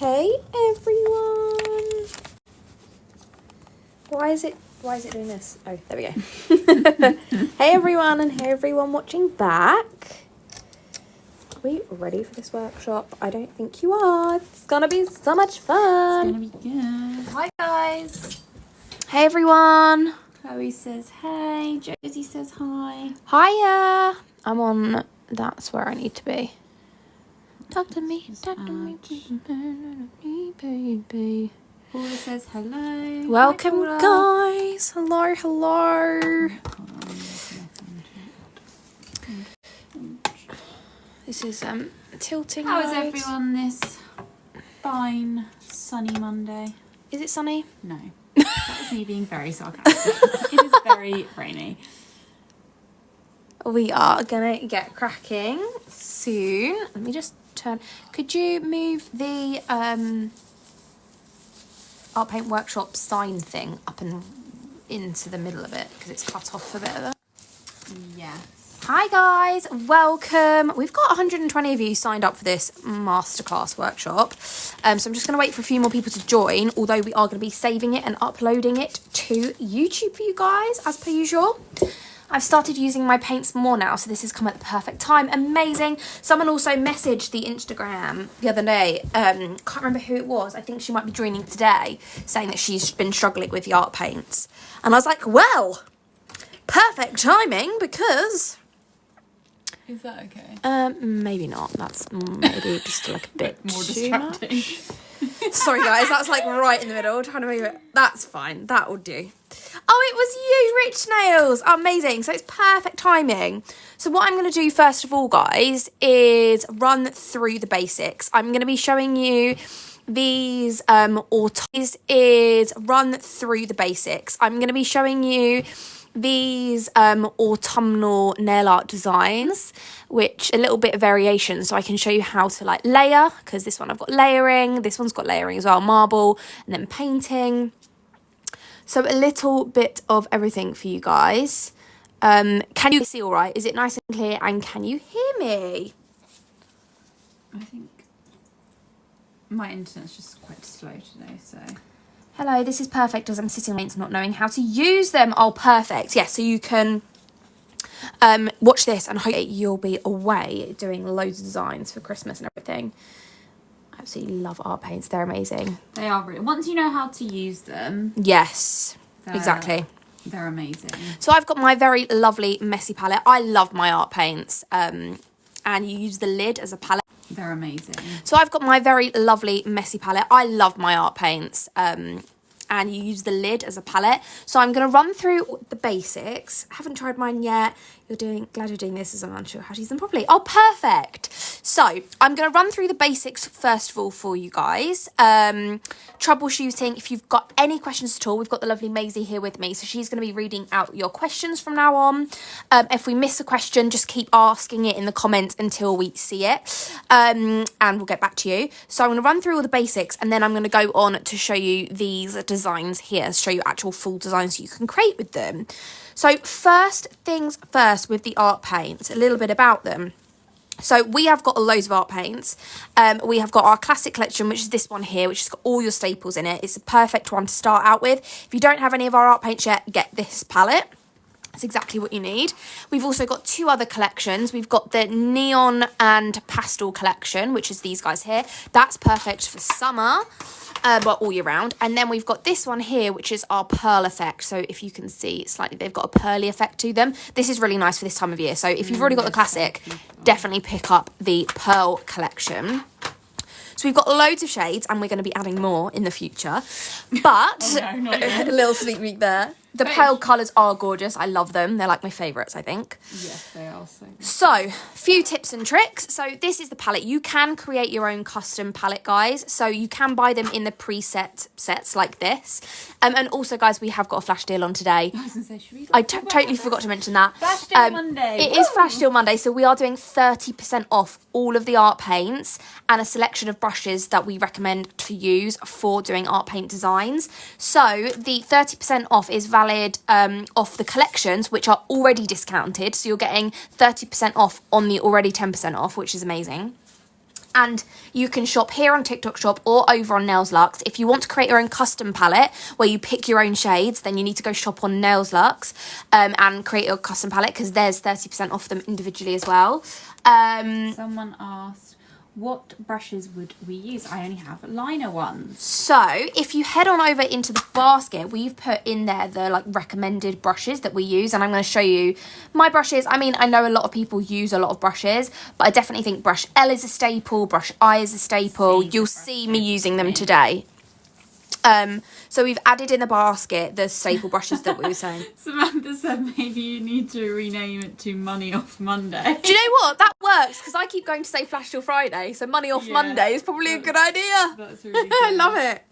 Hey everyone! Why is it doing this? Oh, there we go. Hey everyone, and hey everyone watching back. Are we ready for this workshop? I don't think you are. It's gonna be so much fun. It's gonna be good. Hi guys. Hey everyone. Chloe says hey. Josie says hi. Hiya. I'm on. That's where I need to be. Talk to me, baby. Paula says hello. Welcome, Hi, guys. Hello. This is tilting. How is mode. everyone this fine sunny Monday? Is it sunny? No, that was me being very sarcastic. It is very rainy. We are gonna get cracking soon. Let me just turn. Could you move the art paint workshop sign thing up and into the middle of it because it's cut off a bit of it? Yes. Hi guys, welcome. We've got 120 of you signed up for this masterclass workshop. So I'm just going to wait for a few more people to join, although we are going to be saving it and uploading it to YouTube for you guys, as per usual. I've started using my paints more now, so this has come at the perfect time. Amazing. Someone also messaged the Instagram the other day. Can't remember who it was. I think she might be joining today, saying that she's been struggling with the art paints. And I was like, well, perfect timing because... Is that okay? Maybe not. That's maybe just like a bit More too distracting. much. Sorry guys, that's like right in the middle. Trying to move it. That's fine. That will do. Oh, it was you, Rich Nails. Amazing. So it's perfect timing. So what I'm going to do first of all, guys, is run through the basics. I'm going to be showing you these autumnal nail art designs, which a little bit of variation, so I can show you how to like layer, because this one I've got layering, this one's got layering as well, marble, and then painting. So a little bit of everything for you guys. Can you see all right? Is it nice and clear, and can you hear me? I think my internet's just quite slow today, so... Hello, this is perfect as I'm sitting on paints not knowing how to use them. Oh, perfect. Yes, so you can watch this and hopefully you'll be away doing loads of designs for Christmas and everything. I absolutely love art paints. They're amazing. They are really... Once you know how to use them... Yes, exactly. They're amazing. So I've got my very lovely messy palette. I love my art paints. And you use the lid as a palette. They're amazing. So I've got my very lovely messy palette. I love my art paints. And you use the lid as a palette. So I'm going to run through the basics. I haven't tried mine yet. Glad you're doing this as I'm unsure how to use them properly. Oh, perfect. So I'm going to run through the basics first of all for you guys. Troubleshooting, if you've got any questions at all, we've got the lovely Maisie here with me. So she's going to be reading out your questions from now on. If we miss a question, just keep asking it in the comments until we see it. And we'll get back to you. So I'm going to run through all the basics and then I'm going to go on to show you these designs here, show you actual full designs you can create with them. So first things first with the art paints, a little bit about them. So we have got loads of art paints. We have got our classic collection, which is this one here, which has got all your staples in it. It's a perfect one to start out with. If you don't have any of our art paints yet, get this palette. That's exactly what you need. We've also got two other collections. We've got the neon and pastel collection, which is these guys here. That's perfect for summer, but all year round. And then we've got this one here, which is our pearl effect. So if you can see, slightly, they've got a pearly effect to them. This is really nice for this time of year. So if you've already got the classic, definitely pick up the pearl collection. So we've got loads of shades and we're going to be adding more in the future. But Oh, no, not yet. a little sneak peek there. The pale colours are gorgeous. I love them. They're like my favourites, I think. Yes, they are so good. So, few tips and tricks. So this is the palette. You can create your own custom palette, guys. So you can buy them in the preset sets like this. And also, guys, we have got a flash deal on today. I was going to say, should we I totally forgot to mention that. Flash Deal Monday. It is Flash Deal Monday, so we are doing 30% off all of the art paints and a selection of brushes that we recommend to use for doing art paint designs. So the 30% off is valid off the collections, which are already discounted. So you're getting 30% off on the already 10% off, which is amazing. And you can shop here on TikTok Shop or over on NAILS-LUXE. If you want to create your own custom palette where you pick your own shades, then you need to go shop on NAILS-LUXE and create your custom palette, because there's 30% off them individually as well. Someone asked, what brushes would we use? I only have liner ones. So if you head on over into the basket, we've put in there the like recommended brushes that we use, and I'm going to show you my brushes. I mean, I know a lot of people use a lot of brushes, but I definitely think brush L is a staple, brush I is a staple. You'll see me using them today. So we've added in the basket the staple brushes that we were saying. Samantha said maybe you need to rename it to Money Off Monday. Do you know what? That works, because I keep going to say Flash Till Friday, so Money Off Monday is probably a good idea. That's really good. I love it.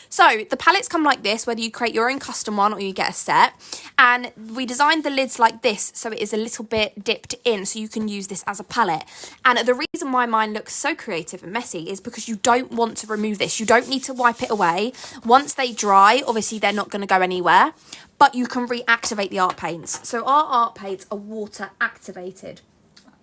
So the palettes come like this, whether you create your own custom one or you get a set. And we designed the lids like this, so it is a little bit dipped in, so you can use this as a palette. And the reason why mine looks so creative and messy is because you don't want to remove this. You don't need to wipe it away. Once they dry, obviously they're not going to go anywhere, but you can reactivate the art paints. So our art paints are water activated.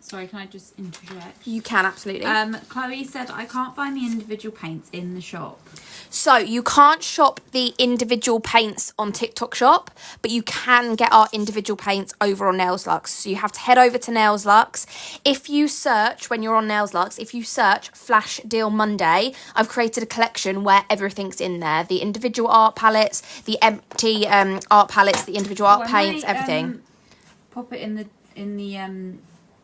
Sorry, can I just interject? You can, absolutely. Chloe said, I can't find the individual paints in the shop. So you can't shop the individual paints on TikTok Shop, but you can get our individual paints over on NAILS-LUXE. So you have to head over to NAILS-LUXE. If you search, when you're on NAILS-LUXE, if you search Flash Deal Monday, I've created a collection where everything's in there. The individual art palettes, the empty art palettes, the individual art paints, everything. Pop it in the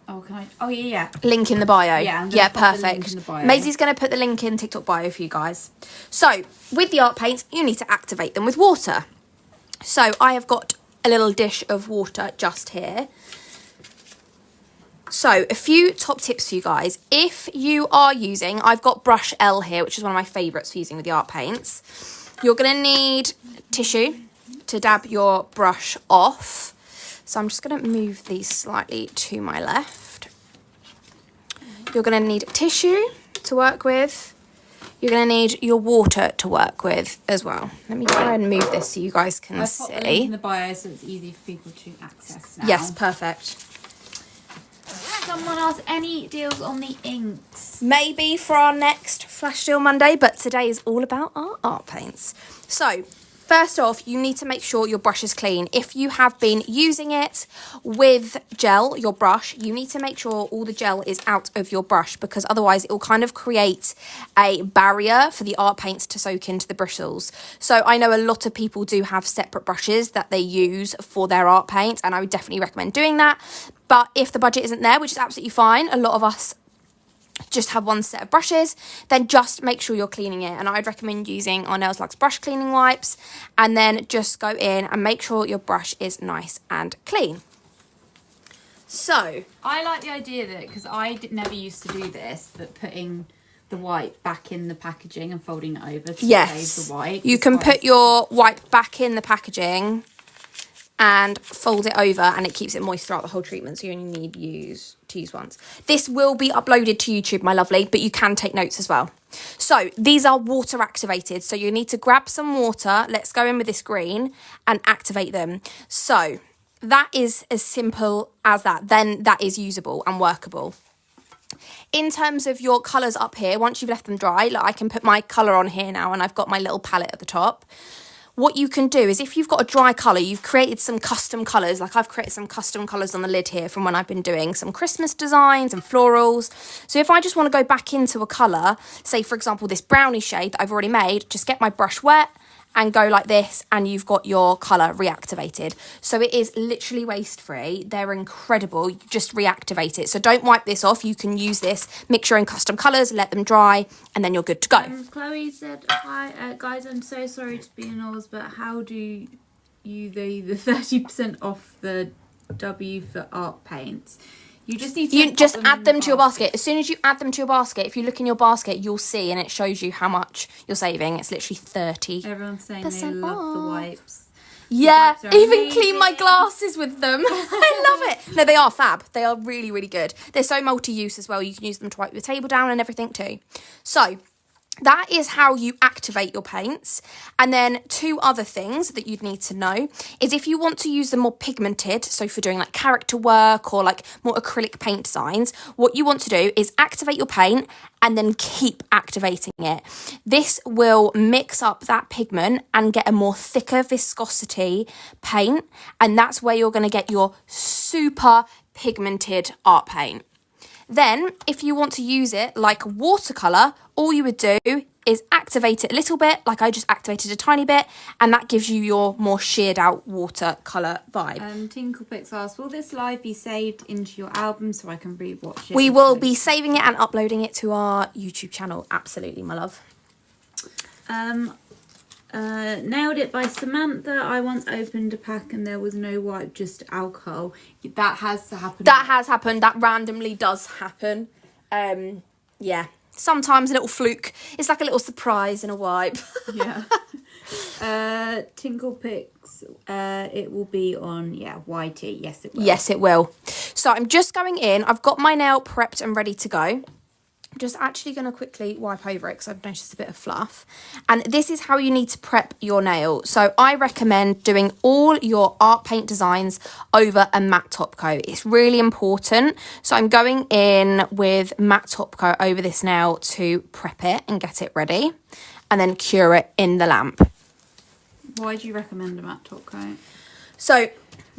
oh, can I? Oh, yeah. Link in the bio. Yeah, perfect. Maisie's going to put the link in TikTok bio for you guys. So, with the art paints, you need to activate them with water. So, I have got a little dish of water just here. So, a few top tips for you guys. If you are using, I've got brush L here, which is one of my favourites for using with the art paints. You're going to need tissue to dab your brush off. So I'm just going to move these slightly to my left. You're going to need tissue to work with. You're going to need your water to work with as well. Let me try and move this so you guys can see. I've put the link in the bio so it's easy for people to access now. Yes, perfect. Someone asked, any deals on the inks? Maybe for our next Flash Deal Monday, but today is all about our art paints. So, first off, you need to make sure your brush is clean. If you have been using it with gel, your brush, you need to make sure all the gel is out of your brush, because otherwise it will kind of create a barrier for the art paints to soak into the bristles. So I know a lot of people do have separate brushes that they use for their art paints, and I would definitely recommend doing that. But if the budget isn't there, which is absolutely fine, a lot of us just have one set of brushes, then just make sure you're cleaning it. And I'd recommend using our NAILS-LUXE brush cleaning wipes, and then just go in and make sure your brush is nice and clean. So I like the idea that, because I never used to do this, but putting the wipe back in the packaging and folding it over to save the wipe. You can put your wipe back in the packaging and fold it over, and it keeps it moist throughout the whole treatment, so you only need to use once. This will be uploaded to YouTube, my lovely, but you can take notes as well. So these are water activated, so you need to grab some water. Let's go in with this green and activate them. So that is as simple as that. Then that is usable and workable. In terms of your colours up here, once you've left them dry, like I can put my colour on here now, and I've got my little palette at the top. What you can do is, if you've got a dry colour, you've created some custom colours, like I've created some custom colours on the lid here from when I've been doing some Christmas designs and florals. So if I just want to go back into a colour, say for example this brownie shade that I've already made, just get my brush wet and go like this, and you've got your colour reactivated. So it is literally waste free. They're incredible. You just reactivate it. So don't wipe this off. You can use this, mix your own custom colours, let them dry, and then you're good to go. Chloe said, hi guys, I'm so sorry to be annoyed, but how do you the 30% off the W for art paints? You just need to add them to your basket. As soon as you add them to your basket, if you look in your basket, you'll see, and it shows you how much you're saving. It's literally 30%. Everyone's saying they love the wipes. Yeah, even clean my glasses with them. I love it. No, they are fab. They are really, really good. They're so multi-use as well. You can use them to wipe your table down and everything too. So that is how you activate your paints. And then 2 other things that you'd need to know is if you want to use them more pigmented, so for doing like character work or like more acrylic paint designs, what you want to do is activate your paint and then keep activating it. This will mix up that pigment and get a more thicker viscosity paint, and that's where you're going to get your super pigmented art paint. Then, if you want to use it like watercolour, all you would do is activate it a little bit, like I just activated a tiny bit, and that gives you your more sheared out watercolour vibe. Tinklepix asks, will this live be saved into your album so I can re-watch it? We will be saving it and uploading it to our YouTube channel. Absolutely, my love. Nailed It by Samantha. I once opened a pack and there was no wipe, just alcohol. That has happened. That has happened. That randomly does happen. Yeah. Sometimes a little fluke. It's like a little surprise in a wipe. Yeah. Tinklepix, it will be on, YT. Yes, it will. Yes, it will. So I'm just going in. I've got my nail prepped and ready to go. I'm just actually going to quickly wipe over it because I've noticed a bit of fluff. And this is how you need to prep your nail. So I recommend doing all your art paint designs over a matte top coat. It's really important. So I'm going in with matte top coat over this nail to prep it and get it ready, and then cure it in the lamp. Why do you recommend a matte top coat? So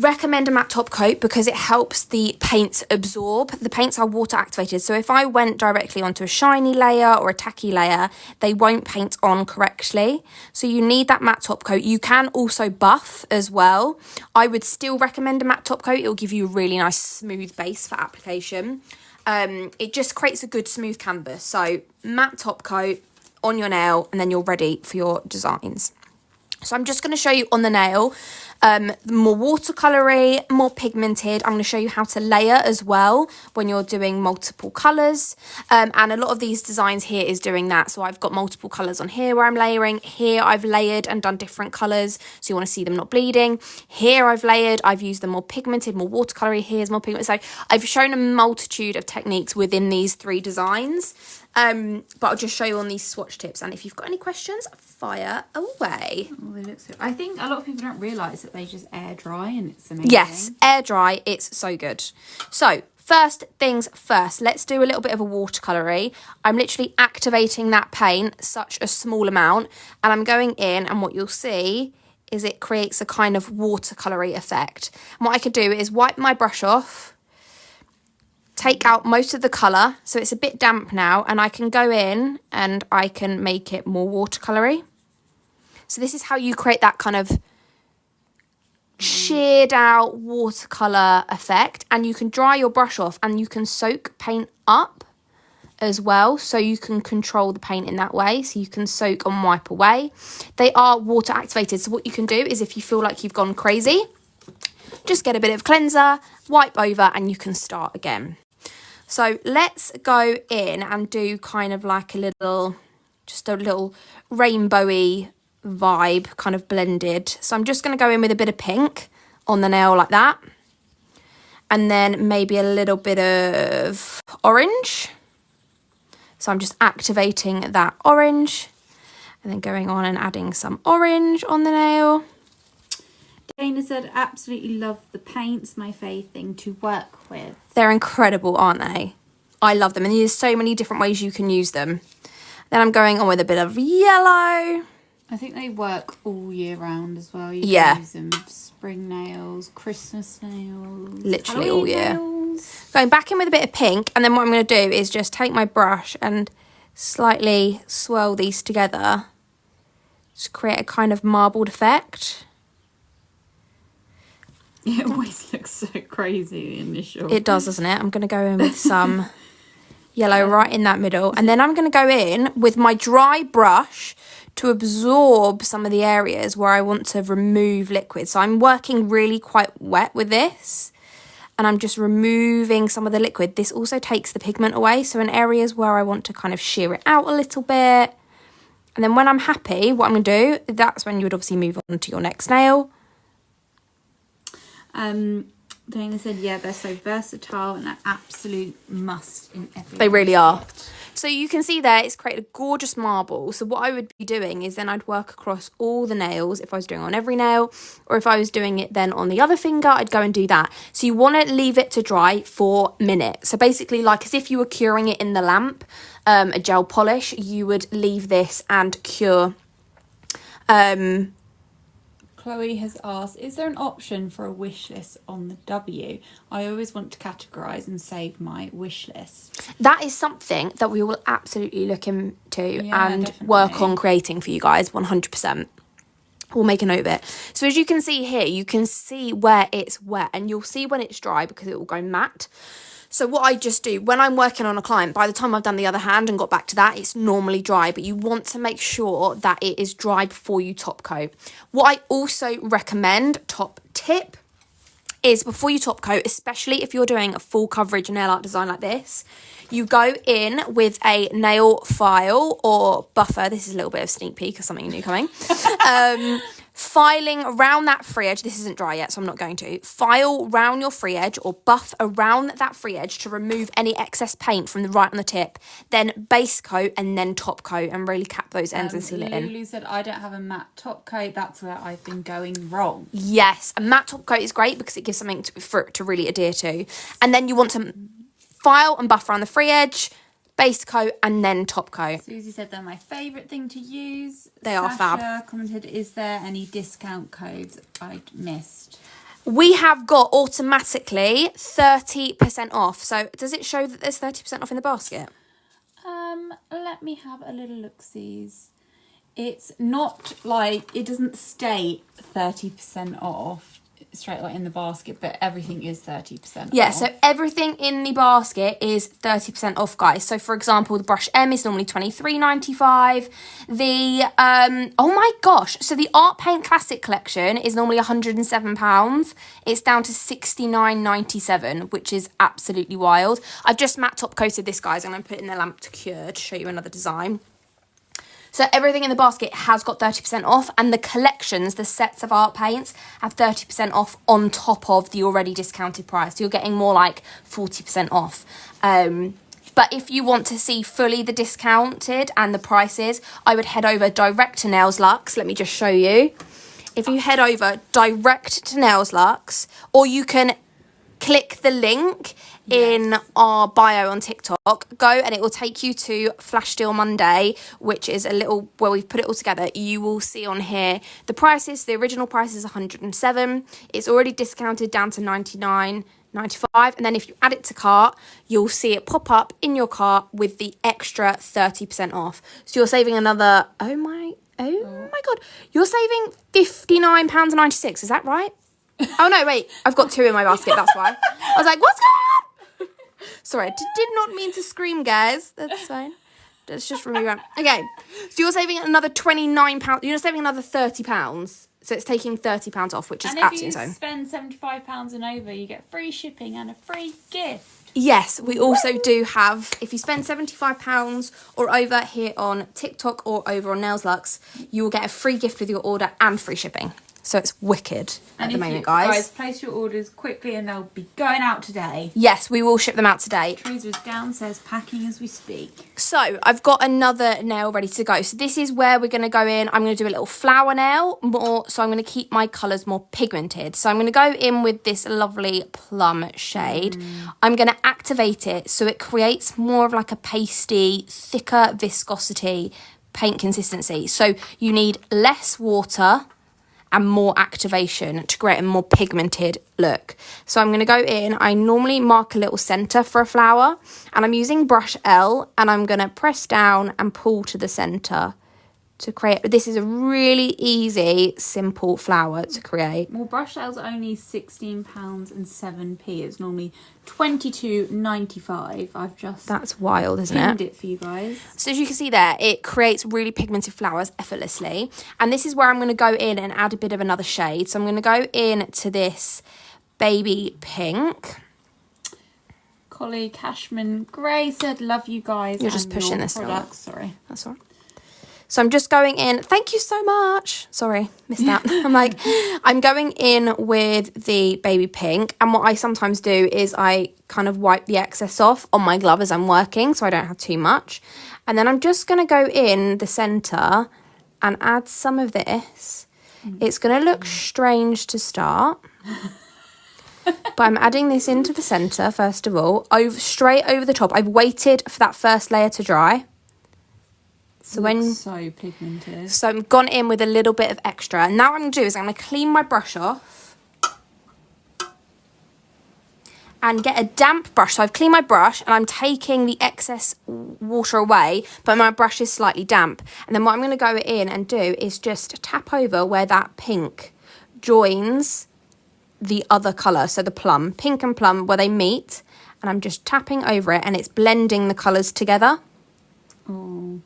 recommend a matte top coat because it helps the paints absorb. The paints are water activated, so if I went directly onto a shiny layer or a tacky layer, they won't paint on correctly. So you need that matte top coat. You can also buff as well. I would still recommend a matte top coat. It will give you a really nice smooth base for application. It just creates a good smooth canvas. So matte top coat on your nail, and then you're ready for your designs. So I'm just going to show you on the nail, more watercolory, more pigmented. I'm going to show you how to layer as well when you're doing multiple colours. And a lot of these designs here is doing that. So I've got multiple colours on here where I'm layering. Here I've layered and done different colours. So you want to see them not bleeding. Here I've layered. I've used them more pigmented, more watercolory. Here's more pigment. So I've shown a multitude of techniques within these 3 designs. But I'll just show you on these swatch tips. And if you've got any questions, fire away. Oh, they look so... I think a lot of people don't realise that they just air dry and it's amazing. Yes, air dry, it's so good. So, first things first, let's do a little bit of a watercolour. I'm literally activating that paint, such a small amount, and I'm going in, and what you'll see is it creates a kind of watercolour effect. And what I could do is wipe my brush off, take out most of the colour, so it's a bit damp now, and I can go in and I can make it more watercolour-y. So this is how you create that kind of sheared out watercolour effect, and you can dry your brush off and you can soak paint up as well, so you can control the paint in that way. So you can soak and wipe away. They are water activated, so what you can do is if you feel like you've gone crazy, just get a bit of cleanser, wipe over, and you can start again. So let's go in and do kind of like a little rainbowy vibe, kind of blended. So I'm just going to go in with a bit of pink on the nail like that. And then maybe a little bit of orange. So I'm just activating that orange. And then going on and adding some orange on the nail. Dana said, absolutely love the paints, my favourite thing to work with. They're incredible, aren't they? I love them, and there's so many different ways you can use them. Then I'm going on with a bit of yellow. I think they work all year round as well. You can use them with spring nails, Christmas nails. Literally Halloween all year. Nails. Going back in with a bit of pink, and then what I'm going to do is just take my brush and slightly swirl these together to create a kind of marbled effect. It always looks so crazy initial. It does, doesn't it? I'm going to go in with some yellow right in that middle. And then I'm going to go in with my dry brush to absorb some of the areas where I want to remove liquid. So I'm working really quite wet with this. And I'm just removing some of the liquid. This also takes the pigment away. So in areas where I want to kind of shear it out a little bit. And then when I'm happy, what I'm going to do, that's when you would obviously move on to your next nail. Dana said, yeah, they're so versatile and an absolute must in every. They really are. So you can see there it's created a gorgeous marble. So what I would be doing is then I'd work across all the nails if I was doing on every nail, or if I was doing it then on the other finger, I'd go and do that. So you want to leave it to dry for a minute. So basically like as if you were curing it in the lamp, a gel polish, you would leave this and cure. Chloe has asked, is there an option for a wish list on the W? I always want to categorise and save my wish list. That is something that we will absolutely look into and definitely work on creating for you guys, 100%. We'll make a note of it. So as you can see here, you can see where it's wet and you'll see when it's dry because it will go matte. So what I just do when I'm working on a client, by the time I've done the other hand and got back to that, it's normally dry, but you want to make sure that it is dry before you top coat. What I also recommend, top tip, is before you top coat, especially if you're doing a full coverage nail art design like this, you go in with a nail file or buffer. This is a little bit of sneak peek of something new coming. Filing around that free edge. This isn't dry yet, so I'm not going to. File round your free edge or buff around that free edge to remove any excess paint from the right on the tip. Then base coat and then top coat and really cap those ends and seal it in. Lulu said, I don't have a matte top coat. That's where I've been going wrong. Yes, a matte top coat is great because it gives something for it to really adhere to. And then you want to file and buff around the free edge, base coat and then top coat. Susie said they're my favourite thing to use. They are fab. Sasha commented, is there any discount codes I'd missed? We have got automatically 30% off. So does it show that there's 30% off in the basket? Let me have a little look-sees. It's not like, it doesn't state 30% off straight like in the basket, but everything is 30% Yeah, off. so everything in the basket is 30% off, guys. So for example, the brush M is normally $23.95. The oh my gosh, so the Art Paint Classic collection is normally £107. It's down to $69.97, which is absolutely wild. I've just matte top coated this, guys. I'm going to put it in the lamp to cure to show you another design. So everything in the basket has got 30% off, and the collections, the sets of art paints, have 30% off on top of the already discounted price. So you're getting more like 40% off. But if you want to see fully the discounted and the prices, I would head over direct to NAILS-LUXE. Let me just show you. If you head over direct to NAILS-LUXE, or you can click the link in our bio on TikTok, go and it will take you to Flash Deal Monday, which is a little where we've put it all together. You will see on here the prices. The original price is $107. It's already discounted down to $99.95, and then if you add it to cart, you'll see it pop up in your cart with the extra 30% off. So you're saving another, oh my god, you're saving £59.96. Is that right? Oh no, wait, I've got two in my basket, that's why. I was like, what's going on? Sorry, I did not mean to scream, guys. That's fine. Let's just remove that. Okay, so you're saving another £29. You're saving another £30. So it's taking £30 off, which is absolutely insane. And if you spend £75 and over, you get free shipping and a free gift. Yes, we also do have, if you spend £75 or over here on TikTok or over on NAILS-LUXE, you will get a free gift with your order and free shipping. So it's wicked at the moment, guys. Guys, place your orders quickly and they'll be going out today. Yes, we will ship them out today. Teresa is downstairs packing as we speak. So I've got another nail ready to go. So this is where we're going to go in. I'm going to do a little flower nail more. So I'm going to keep my colours more pigmented. So I'm going to go in with this lovely plum shade. I'm going to activate it so it creates more of like a pasty, thicker viscosity paint consistency. So you need less water and more activation to create a more pigmented look. So I'm going to go in, I normally mark a little centre for a flower, and I'm using brush L, and I'm going to press down and pull to the centre to create. This is a really easy, simple flower to create. Well, brush L's only £16 and 7p. It's normally $22.95. I've just That's wild, isn't pinned it? it for you guys. So as you can see there, it creates really pigmented flowers effortlessly. And this is where I'm going to go in and add a bit of another shade. So I'm going to go in to this baby pink. Collie Cashman Gray said, love you guys. You're just and pushing your this products. Sorry. That's all right. So I'm just going in, thank you so much. Sorry, missed that. I'm going in with the baby pink. And what I sometimes do is I kind of wipe the excess off on my glove as I'm working so I don't have too much. And then I'm just going to go in the centre and add some of this. It's going to look strange to start. But I'm adding this into the centre first of all, straight over the top. I've waited for that first layer to dry. So so pigmented. So I've gone in with a little bit of extra. And now what I'm going to do is I'm going to clean my brush off and get a damp brush. So I've cleaned my brush and I'm taking the excess water away, but my brush is slightly damp. And then what I'm going to go in and do is just tap over where that pink joins the other colour, so the plum, pink and plum, where they meet. And I'm just tapping over it and it's blending the colours together. Oh.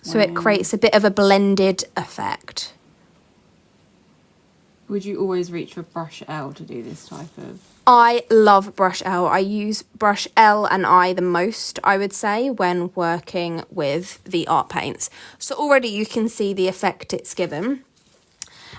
So it creates a bit of a blended effect. Would you always reach for brush L to do this type of... I love brush L. I use brush L and I the most, I would say, when working with the art paints. So already you can see the effect it's given.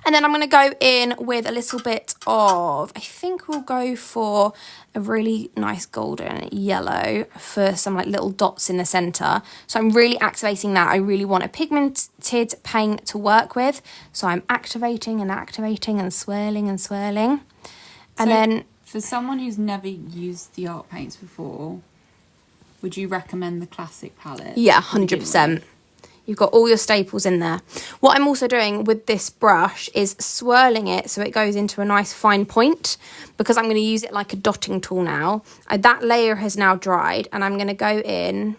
And then I'm going to go in with a little bit of, I think we'll go for a really nice golden yellow for some like little dots in the centre. So I'm really activating that. I really want a pigmented paint to work with. So I'm activating and activating and swirling and swirling. And then... For someone who's never used the art paints before, would you recommend the classic palette? Yeah, 100%. You've got all your staples in there. What I'm also doing with this brush is swirling it so it goes into a nice fine point, because I'm going to use it like a dotting tool now. That layer has now dried and I'm going to go in.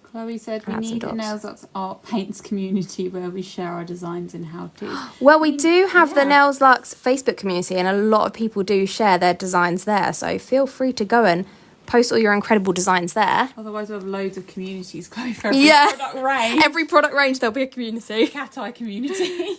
Chloe said we need a NAILS-LUXE Art Paints community where we share our designs and how-to. Well, we do have the NAILS-LUXE Facebook community and a lot of people do share their designs there. So feel free to go and post all your incredible designs there. Otherwise we'll have loads of communities, Chloe, for every product range. Every product range there'll be a community. Cat eye community.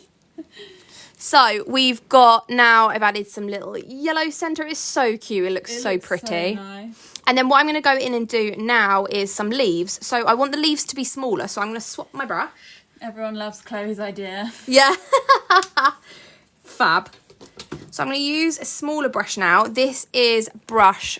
So we've got now, I've added some little yellow centre. It's so cute. It looks so pretty. So nice. And then what I'm going to go in and do now is some leaves. So I want the leaves to be smaller. So I'm going to swap my brush. Everyone loves Chloe's idea. Yeah. Fab. So I'm going to use a smaller brush now. This is brush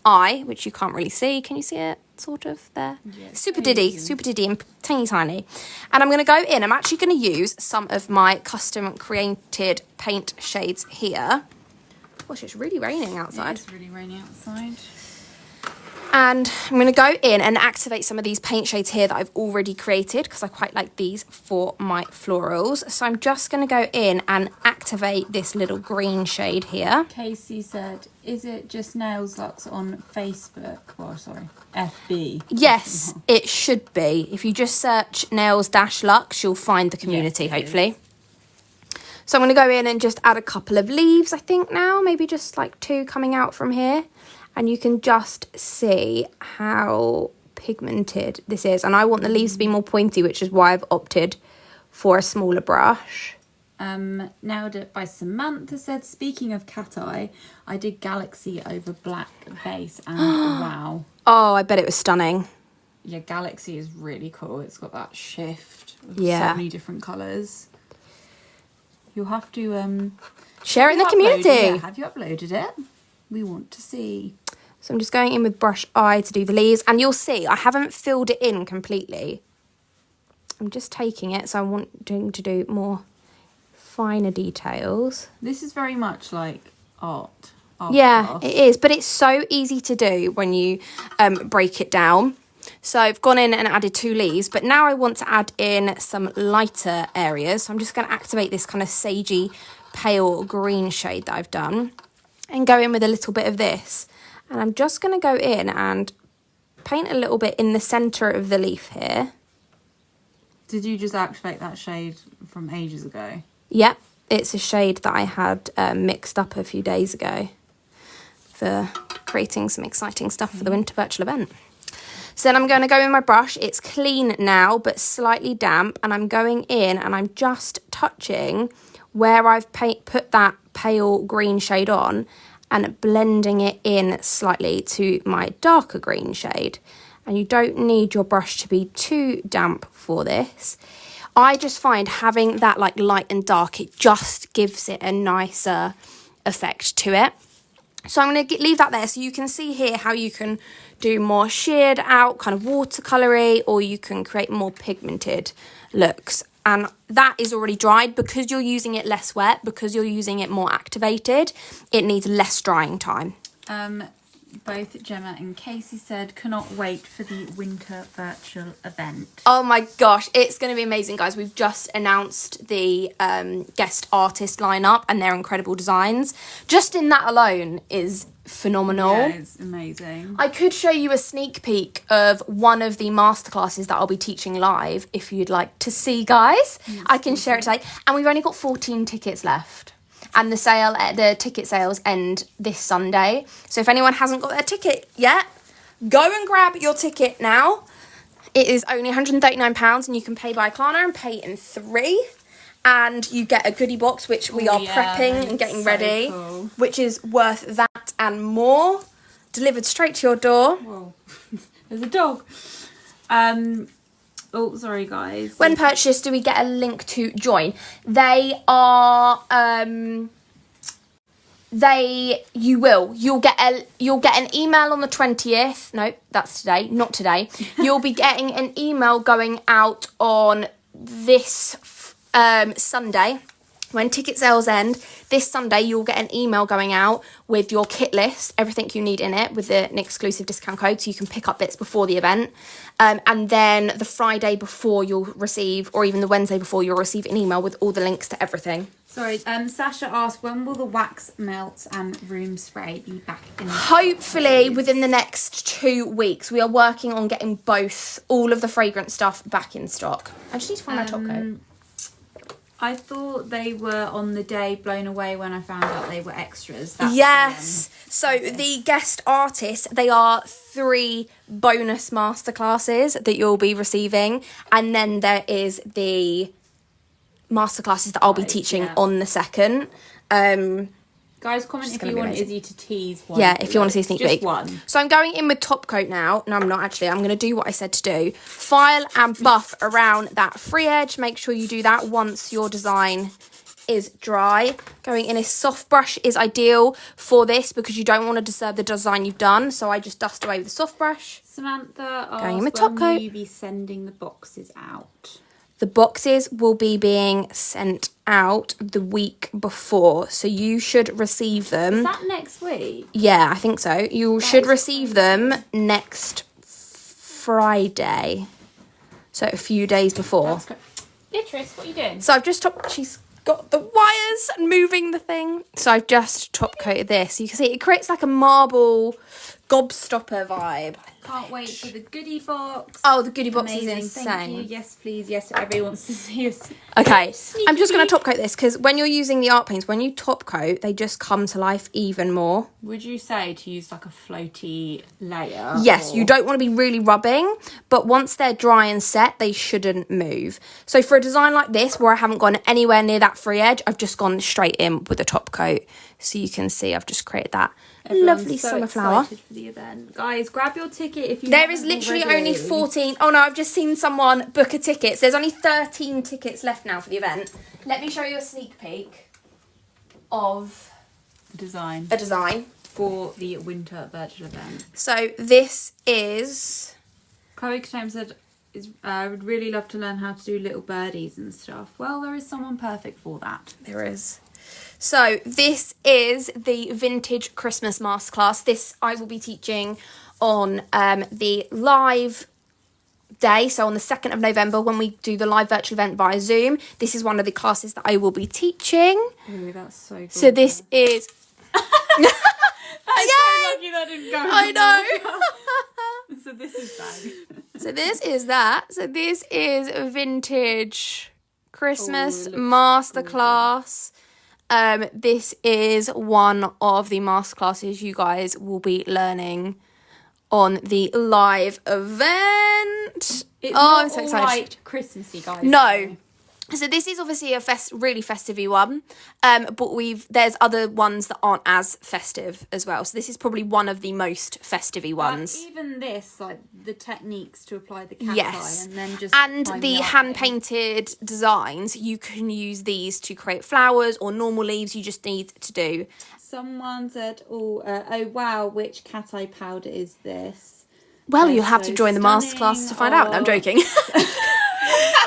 I, which you can't really see. Can you see it? Sort of there. Yeah, super diddy and tiny tiny. And I'm going to go in. I'm actually going to use some of my custom created paint shades here. Gosh, it's really raining outside. It's really raining outside. And I'm going to go in and activate some of these paint shades here that I've already created, because I quite like these for my florals. So I'm just going to go in and activate this little green shade here. Casey said, is it just NAILS-LUXE on Facebook? Oh, sorry, FB. Yes, it should be. If you just search NAILS-LUXE, you'll find the community, hopefully. So I'm going to go in and just add a couple of leaves, I think now. Maybe just like 2 coming out from here. And you can just see how pigmented this is. And I want the leaves to be more pointy, which is why I've opted for a smaller brush. Nailed It by Samantha said, speaking of cat eye, I did Galaxy over black base and wow. Oh, I bet it was stunning. Yeah, Galaxy is really cool. It's got that shift of so many different colours. You'll have to... share it in the community. Have you uploaded it? We want to see. So I'm just going in with brush I to do the leaves. And you'll see, I haven't filled it in completely. I'm just taking it, so I want to do more finer details. This is very much like art yeah, class. It is. But it's so easy to do when you break it down. So I've gone in and added 2 leaves. But now I want to add in some lighter areas. So I'm just going to activate this kind of sagey, pale green shade that I've done. And go in with a little bit of this. And I'm just going to go in and paint a little bit in the centre of the leaf here. Did you just activate that shade from ages ago? Yep, it's a shade that I had mixed up a few days ago for creating some exciting stuff for the winter virtual event. So then I'm going to go in my brush. It's clean now, but slightly damp. And I'm going in and I'm just touching where I've put that pale green shade on and blending it in slightly to my darker green shade. and you don't need your brush to be too damp for this. I just find having that like light and dark, it just gives it a nicer effect to it. So I'm going to leave that there so you can see here how you can do more sheared out, kind of watercolory, or you can create more pigmented looks. And that is already dried because you're using it less wet, because you're using it more activated. It needs less drying time. Both Gemma and Casey said cannot wait for the winter virtual event. Oh my gosh, it's going to be amazing, guys. We've just announced the guest artist lineup and their incredible designs. Just in that alone is phenomenal. Yeah, it's amazing. I could show you a sneak peek of one of the masterclasses that I'll be teaching live if you'd like to see, guys. Yes, I can share it today. And we've only got 14 tickets left. And the ticket sales end this Sunday. So if anyone hasn't got their ticket yet, go and grab your ticket now. It is only £139 and you can pay by Klarna and pay in 3. And you get a goodie box, which we are prepping and getting ready, cool. Which is worth that and more. Delivered straight to your door. Whoa, there's a dog. Oh, sorry, guys. When purchased, do we get a link to join? They are. You'll get an email on the 20th. No, that's today. Not today. You'll be getting an email going out on this Sunday. When ticket sales end this Sunday, you'll get an email going out with your kit list, everything you need in it, with an exclusive discount code, so you can pick up bits before the event. And then the Friday before, you'll receive, or even the Wednesday before, you'll receive an email with all the links to everything. Sorry, Sasha asked, when will the wax melts and room spray be back in the Hopefully within the next 2 weeks. We are working on getting all of the fragrance stuff back in stock. I just need to find my top coat. I thought they were on the day blown away when I found out they were extras. Yes. So the guest artists, they are 3 bonus masterclasses that you'll be receiving. And then there is the masterclasses that I'll be teaching on the 2nd. Guys, comment if you want Izzy to tease one. Yeah, if you want to see a sneak peek. Just one. So I'm going in with top coat now. No, I'm not actually. I'm going to do what I said to do. File and buff around that free edge. Make sure you do that once your design is dry. Going in a soft brush is ideal for this because you don't want to disturb the design you've done. So I just dust away with a soft brush. Samantha going in with asked, top when coat. will you be sending the boxes out? The boxes will be being sent out the week before, so you should receive them. Is that next week? Yeah, I think so. You should receive them next Friday, so a few days before. That's great. Beatrice, what are you doing? So I've just she's got the wires and moving the thing. So I've just top coated this. You can see it creates like a marble gobstopper vibe. Can't wait for the goodie box. Oh, the goodie box Amazing. is insane. Thank you. Yes, please. Yes, everyone wants to see us. Okay, I'm just going to top coat this because when you're using the art paints, when you top coat, they just come to life even more. Would you say to use like a floaty layer? Yes, you don't want to be really rubbing, but once they're dry and set, they shouldn't move. So for a design like this, where I haven't gone anywhere near that free edge, I've just gone straight in with a top coat. So you can see I've just created that lovely summer flower. Excited for the event. Guys, grab your ticket if you There is literally only 14. Oh no, I've just seen someone book a ticket. So there's only 13 tickets left now for the event. Let me show you a sneak peek of a design for the winter virtual event. So this is... Chloe Katome said, I would really love to learn how to do little birdies and stuff. Well, there is someone perfect for that. There is. So this is the Vintage Christmas Masterclass. This I will be teaching on the live day, so on the 2nd of November when we do the live virtual event via Zoom. This is one of the classes that I will be teaching. Ooh, that's so good. So this is... That's so lucky that didn't go. I know. So this is bad. So this is that. So this is Vintage Christmas Masterclass. This is one of the masterclasses you guys will be learning on the live event. It's I'm not so all excited. like Christmassy, guys. No. So this is obviously a really festive-y one, but there's other ones that aren't as festive as well. So this is probably one of the most festive-y ones. Even this, like the techniques to apply the cat Yes, eye and then just and the hand-painted designs, you can use these to create flowers or normal leaves. You just need to do. Someone said, oh wow, which cat eye powder is this? Well, you'll have to join the masterclass to find out. No, I'm joking.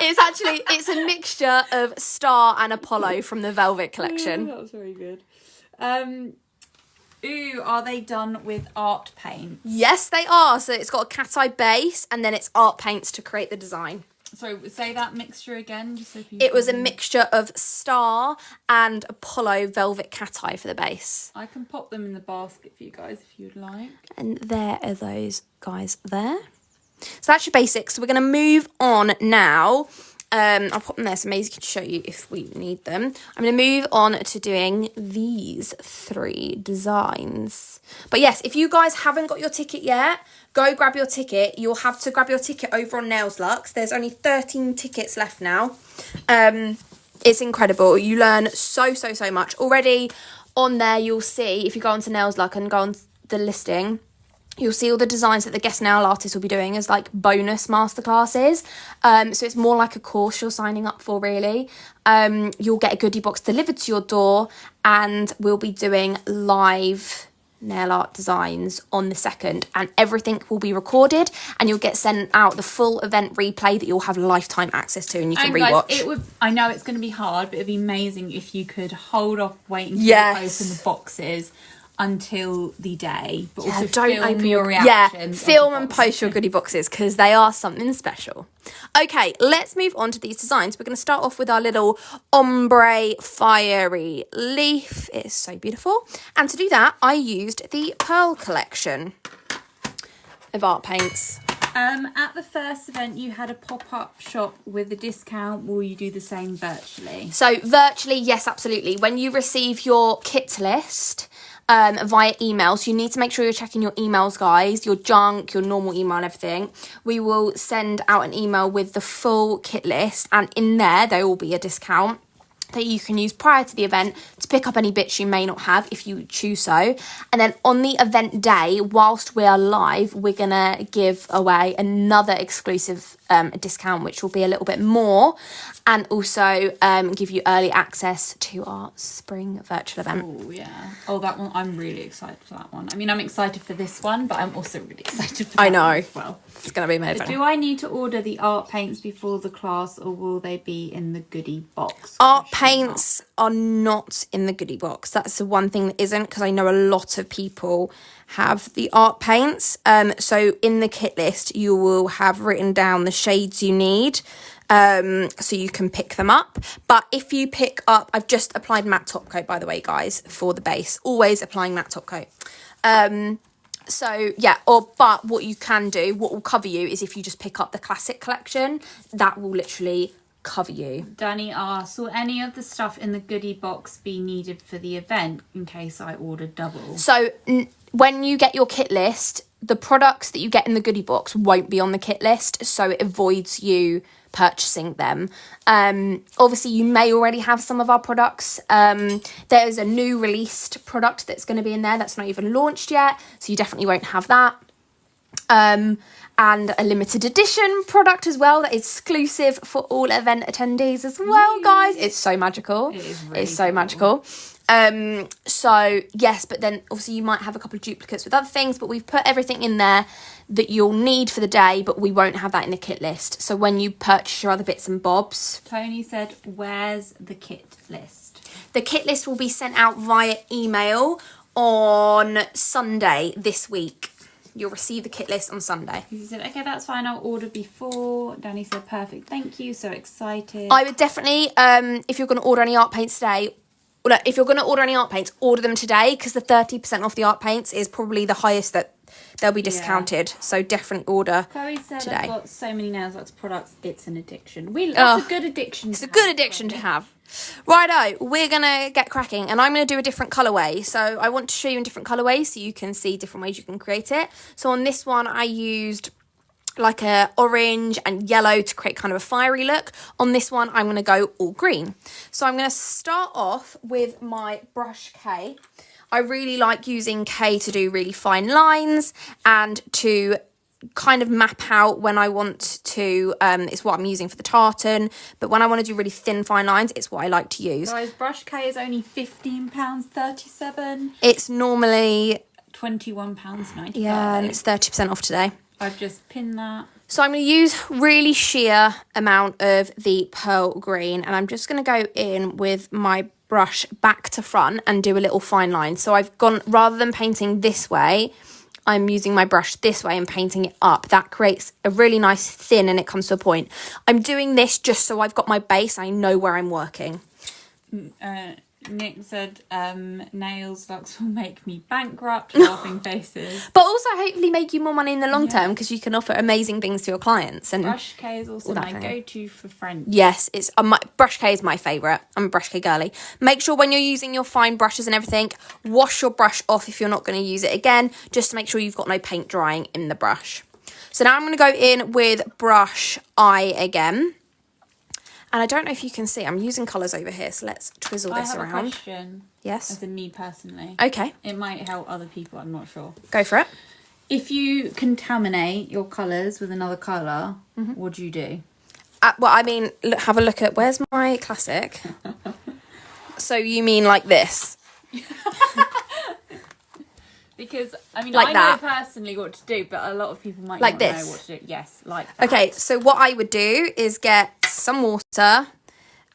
It's a mixture of Star and Apollo from the Velvet collection. That was very good. Are they done with art paint? Yes, they are. So it's got a cat eye base and then it's art paints to create the design. Sorry, say that mixture again. Just so it was a mixture of Star and Apollo Velvet cat eye for the base. I can pop them in the basket for you guys if you'd like. And there are those guys there. So that's your basics. So we're going to move on now. I'll pop them there so Maisie can show you if we need them. I'm going to move on to doing these 3 designs. But yes, if you guys haven't got your ticket yet, go grab your ticket. You'll have to grab your ticket over on NAILS-LUXE. There's only 13 tickets left now. It's incredible. You learn so much. Already on there, you'll see, if you go onto NAILS-LUXE and go on the listing, you'll see all the designs that the guest nail artist will be doing as like bonus masterclasses. So it's more like a course you're signing up for, really. You'll get a goodie box delivered to your door, and we'll be doing live nail art designs on the 2nd, and everything will be recorded, and you'll get sent out the full event replay that you'll have lifetime access to, and you can rewatch. Guys, I know it's going to be hard, but it'd be amazing if you could hold off waiting to open the boxes until the day, but also film your reactions. Film and post your goodie boxes because they are something special. Okay, let's move on to these designs. We're going to start off with our little ombre fiery leaf. It is so beautiful. And to do that, I used the Pearl collection of art paints. At the first event, you had a pop-up shop with a discount. Will you do the same virtually? So virtually, yes, absolutely. When you receive your kit list via email, so you need to make sure you're checking your emails, guys, your junk, your normal email and everything. We will send out an email with the full kit list, and in there will be a discount that you can use prior to the event to pick up any bits you may not have if you choose so. And then on the event day, whilst we are live, we're gonna give away another exclusive discount, which will be a little bit more, and also give you early access to our spring virtual event. Oh yeah. Oh, that one, I'm really excited for that one. I mean, I'm excited for this one, but I'm also really excited for that one as well. It's gonna be amazing. Do I need to order the art paints before the class, or will they be in the goodie box? Art paints are not in the goodie box. That's the one thing that isn't, because I know a lot of people have the art paints. So in the kit list, you will have written down the shades you need, so you can pick them up. But if you pick up, I've just applied matte top coat, by the way, guys, for the base. Always applying matte top coat. So yeah, but what you can do, what will cover you, is if you just pick up the classic collection, that will literally cover you. Danny asks, will any of the stuff in the goodie box be needed for the event in case I order double? So when you get your kit list, the products that you get in the goodie box won't be on the kit list, so it avoids you purchasing them. Obviously you may already have some of our products. There's a new released product that's going to be in there that's not even launched yet, so you definitely won't have that. And a limited edition product as well that is exclusive for all event attendees as well, guys. It's so magical. It's so magical. So yes, but then obviously you might have a couple of duplicates with other things, but we've put everything in there that you'll need for the day, but we won't have that in the kit list. So when you purchase your other bits and bobs. Tony said, where's the kit list? The kit list will be sent out via email on Sunday this week. You'll receive the kit list on Sunday. He said, okay, that's fine, I'll order before. Danny said, perfect, thank you, so excited. I would definitely, if you're going to order any art paints today, if you're going to order any art paints, order them today, because the 30% off the art paints is probably the highest that they'll be discounted. Yeah. So definitely order Chloe said, today. I've got so many NAILS-LUXE products, it's an addiction. That's a good addiction. It's a good addiction to have. Righto, we're going to get cracking, and I'm going to do a different colourway. So I want to show you in different colourways so you can see different ways you can create it. So on this one, I used like a orange and yellow to create kind of a fiery look. On this one, I'm going to go all green. So I'm going to start off with my brush K. I really like using K to do really fine lines and to kind of map out when I want to, it's what I'm using for the tartan, but when I want to do really thin fine lines, it's what I like to use. Guys, brush K is only £15.37. It's normally £21.95. yeah, and it's 30% off today. I've just pinned that. So I'm going to use really sheer amount of the pearl green, and I'm just going to go in with my brush back to front and do a little fine line. So I've gone, rather than painting this way, I'm using my brush this way and painting it up. That creates a really nice thin and it comes to a point. I'm doing this just so I've got my base. I know where I'm working. Nick said, NAILS-LUXE will make me bankrupt, laughing faces. But also hopefully make you more money in the long term because you can offer amazing things to your clients. And Brush K is also my go-to for French. yes, it's brush K is my favourite. I'm a brush K girly. Make sure when you're using your fine brushes and everything, wash your brush off if you're not going to use it again, just to make sure you've got no paint drying in the brush. So now I'm going to go in with brush I again. And I don't know if you can see, I'm using colours over here, so let's twizzle this around. I have a question. Yes? As in me personally. Okay. It might help other people, I'm not sure. Go for it. If you contaminate your colours with another colour, what do you do? Well, I mean, have a look at, where's my classic? So you mean like this? Because, I mean, like I that. know personally what to do, but a lot of people might like not this. know what to do. Yes, like that. Okay, so what I would do is get some water,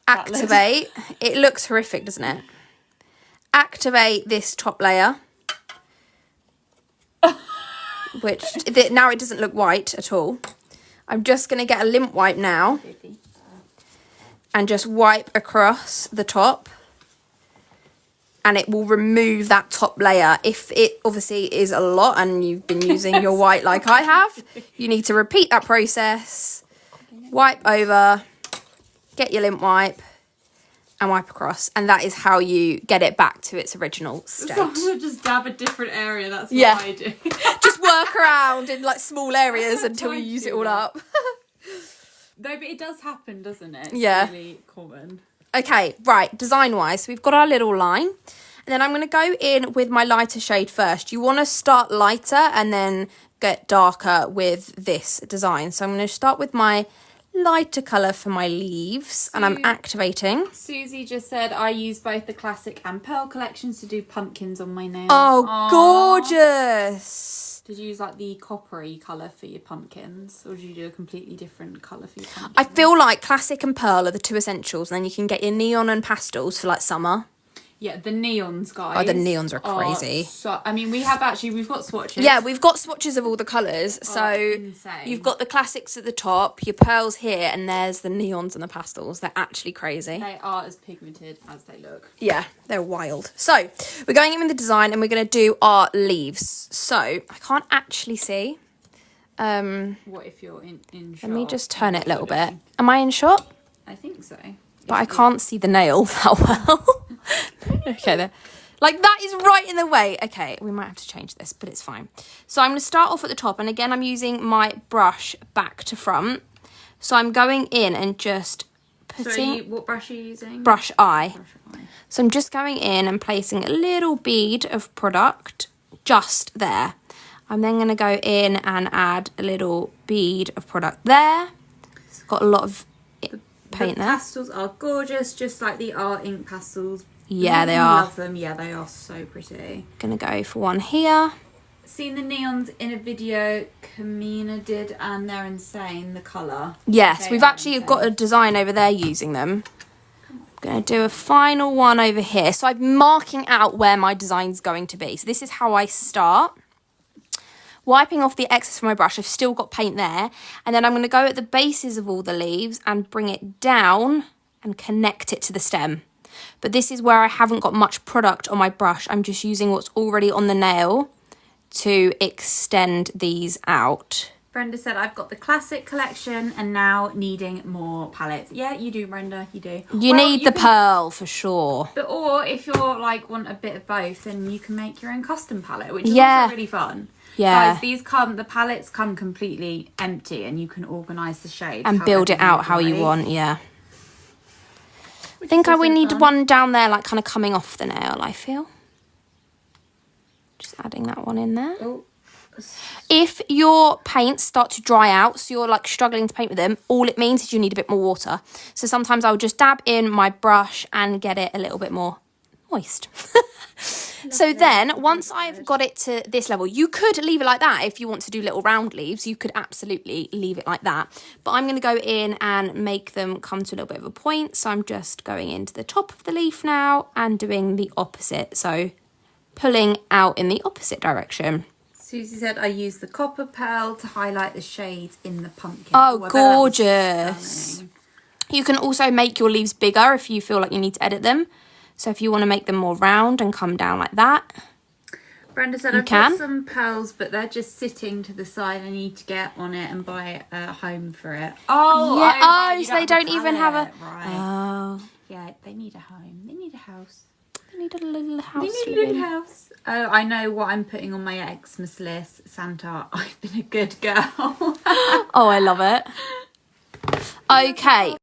activate. It looks horrific, doesn't it? Activate this top layer. Which, now it doesn't look white at all. I'm just going to get a lint wipe now. And just wipe across the top. And it will remove that top layer. If it obviously is a lot and you've been using your white like I have, you need to repeat that process. Wipe over, get your lint wipe, and wipe across. And that is how you get it back to its original state. So I'm gonna just dab a different area, that's what I do. Just work around in like small areas until you use it all up. No, but it does happen, doesn't it? It's really common. Okay, right, design-wise, we've got our little line. And then I'm going to go in with my lighter shade first. You want to start lighter and then get darker with this design. So I'm going to start with my lighter colour for my leaves. And I'm activating. Susie just said, I use both the classic and pearl collections to do pumpkins on my nails. Oh, gorgeous. Did you use like the coppery colour for your pumpkins, or did you do a completely different colour for your pumpkins? I feel like classic and pearl are the two essentials, and then you can get your neon and pastels for like summer. Yeah, the neons, guys. Oh, the neons are crazy. So, I mean, we've got swatches. Yeah, we've got swatches of all the colours. So insane. You've got the classics at the top, your pearls here, and there's the neons and the pastels. They're actually crazy. They are as pigmented as they look. Yeah, they're wild. So we're going in with the design and we're going to do our leaves. So I can't actually see. What if you're in shot? Let me just turn it a little bit. Am I in shot? I think so. But I can't see the nail that well. Okay, there. Like, that is right in the way. Okay, we might have to change this, but it's fine. So I'm going to start off at the top. And again, I'm using my brush back to front. So I'm going in and just putting... So what brush are you using? Brush I. Brush I. So I'm just going in and placing a little bead of product just there. I'm then going to go in and add a little bead of product there. It's got a lot of paint there. The pastels are gorgeous, just like the art ink pastels. Yeah, they I are. love them. Yeah, they are so pretty. Gonna go for one here. Seen the neons in a video Kamina did, and they're insane, the colour. Yes, we've actually got a design over there using them. I'm gonna do a final one over here. So I'm marking out where my design's going to be. So this is how I start. Wiping off the excess from my brush, I've still got paint there. And then I'm gonna go at the bases of all the leaves and bring it down and connect it to the stem. But this is where I haven't got much product on my brush. I'm just using what's already on the nail to extend these out. Brenda said, I've got the classic collection and now needing more palettes. Yeah, you do, Brenda, you do. You need the pearl for sure. But, or if you're like want a bit of both, then you can make your own custom palette, which is also really fun. Yeah. Guys, the palettes come completely empty and you can organise the shades. And build it out how you want, yeah. I think we need one down there, like kind of coming off the nail, I feel. Just adding that one in there. Oh. If your paints start to dry out, so you're like struggling to paint with them, all it means is you need a bit more water. So sometimes I'll just dab in my brush and get it a little bit more moist. So then once I've got it to this level, you could leave it like that. If you want to do little round leaves, you could absolutely leave it like that. But I'm going to go in and make them come to a little bit of a point. So I'm just going into the top of the leaf now and doing the opposite. So pulling out in the opposite direction. Susie said, I use the copper pearl to highlight the shades in the pumpkin. Oh, gorgeous. You can also make your leaves bigger if you feel like you need to edit them. So if you want to make them more round and come down like that. Brenda said, I've got some pearls, but they're just sitting to the side. I need to get on it and buy a home for it. Oh, yeah. Right. So they don't even have a... Right. Oh. Yeah, they need a home. They need a house. They need a little house. They need a little house. Oh, I know what I'm putting on my Xmas list. Santa, I've been a good girl. Oh, I love it. Okay.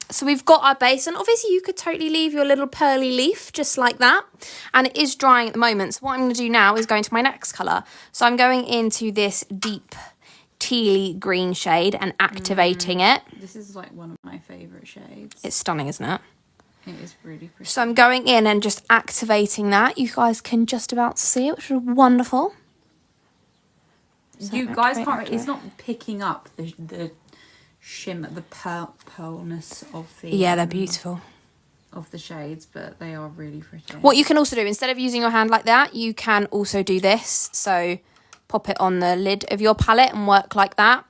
So we've got our base, and obviously you could totally leave your little pearly leaf just like that. And it is drying at the moment. So what I'm going to do now is go into my next colour. So I'm going into this deep tealy green shade and activating it. This is like one of my favourite shades. It's stunning, isn't it? It is really pretty. So I'm going in and just activating that. You guys can just about see it, which is wonderful. So you guys can't, it's not picking up the shimmer, the pearlness of the... Yeah, they're beautiful. Of the shades, but they are really pretty. What you can also do, instead of using your hand like that, you can also do this. So pop it on the lid of your palette and work like that.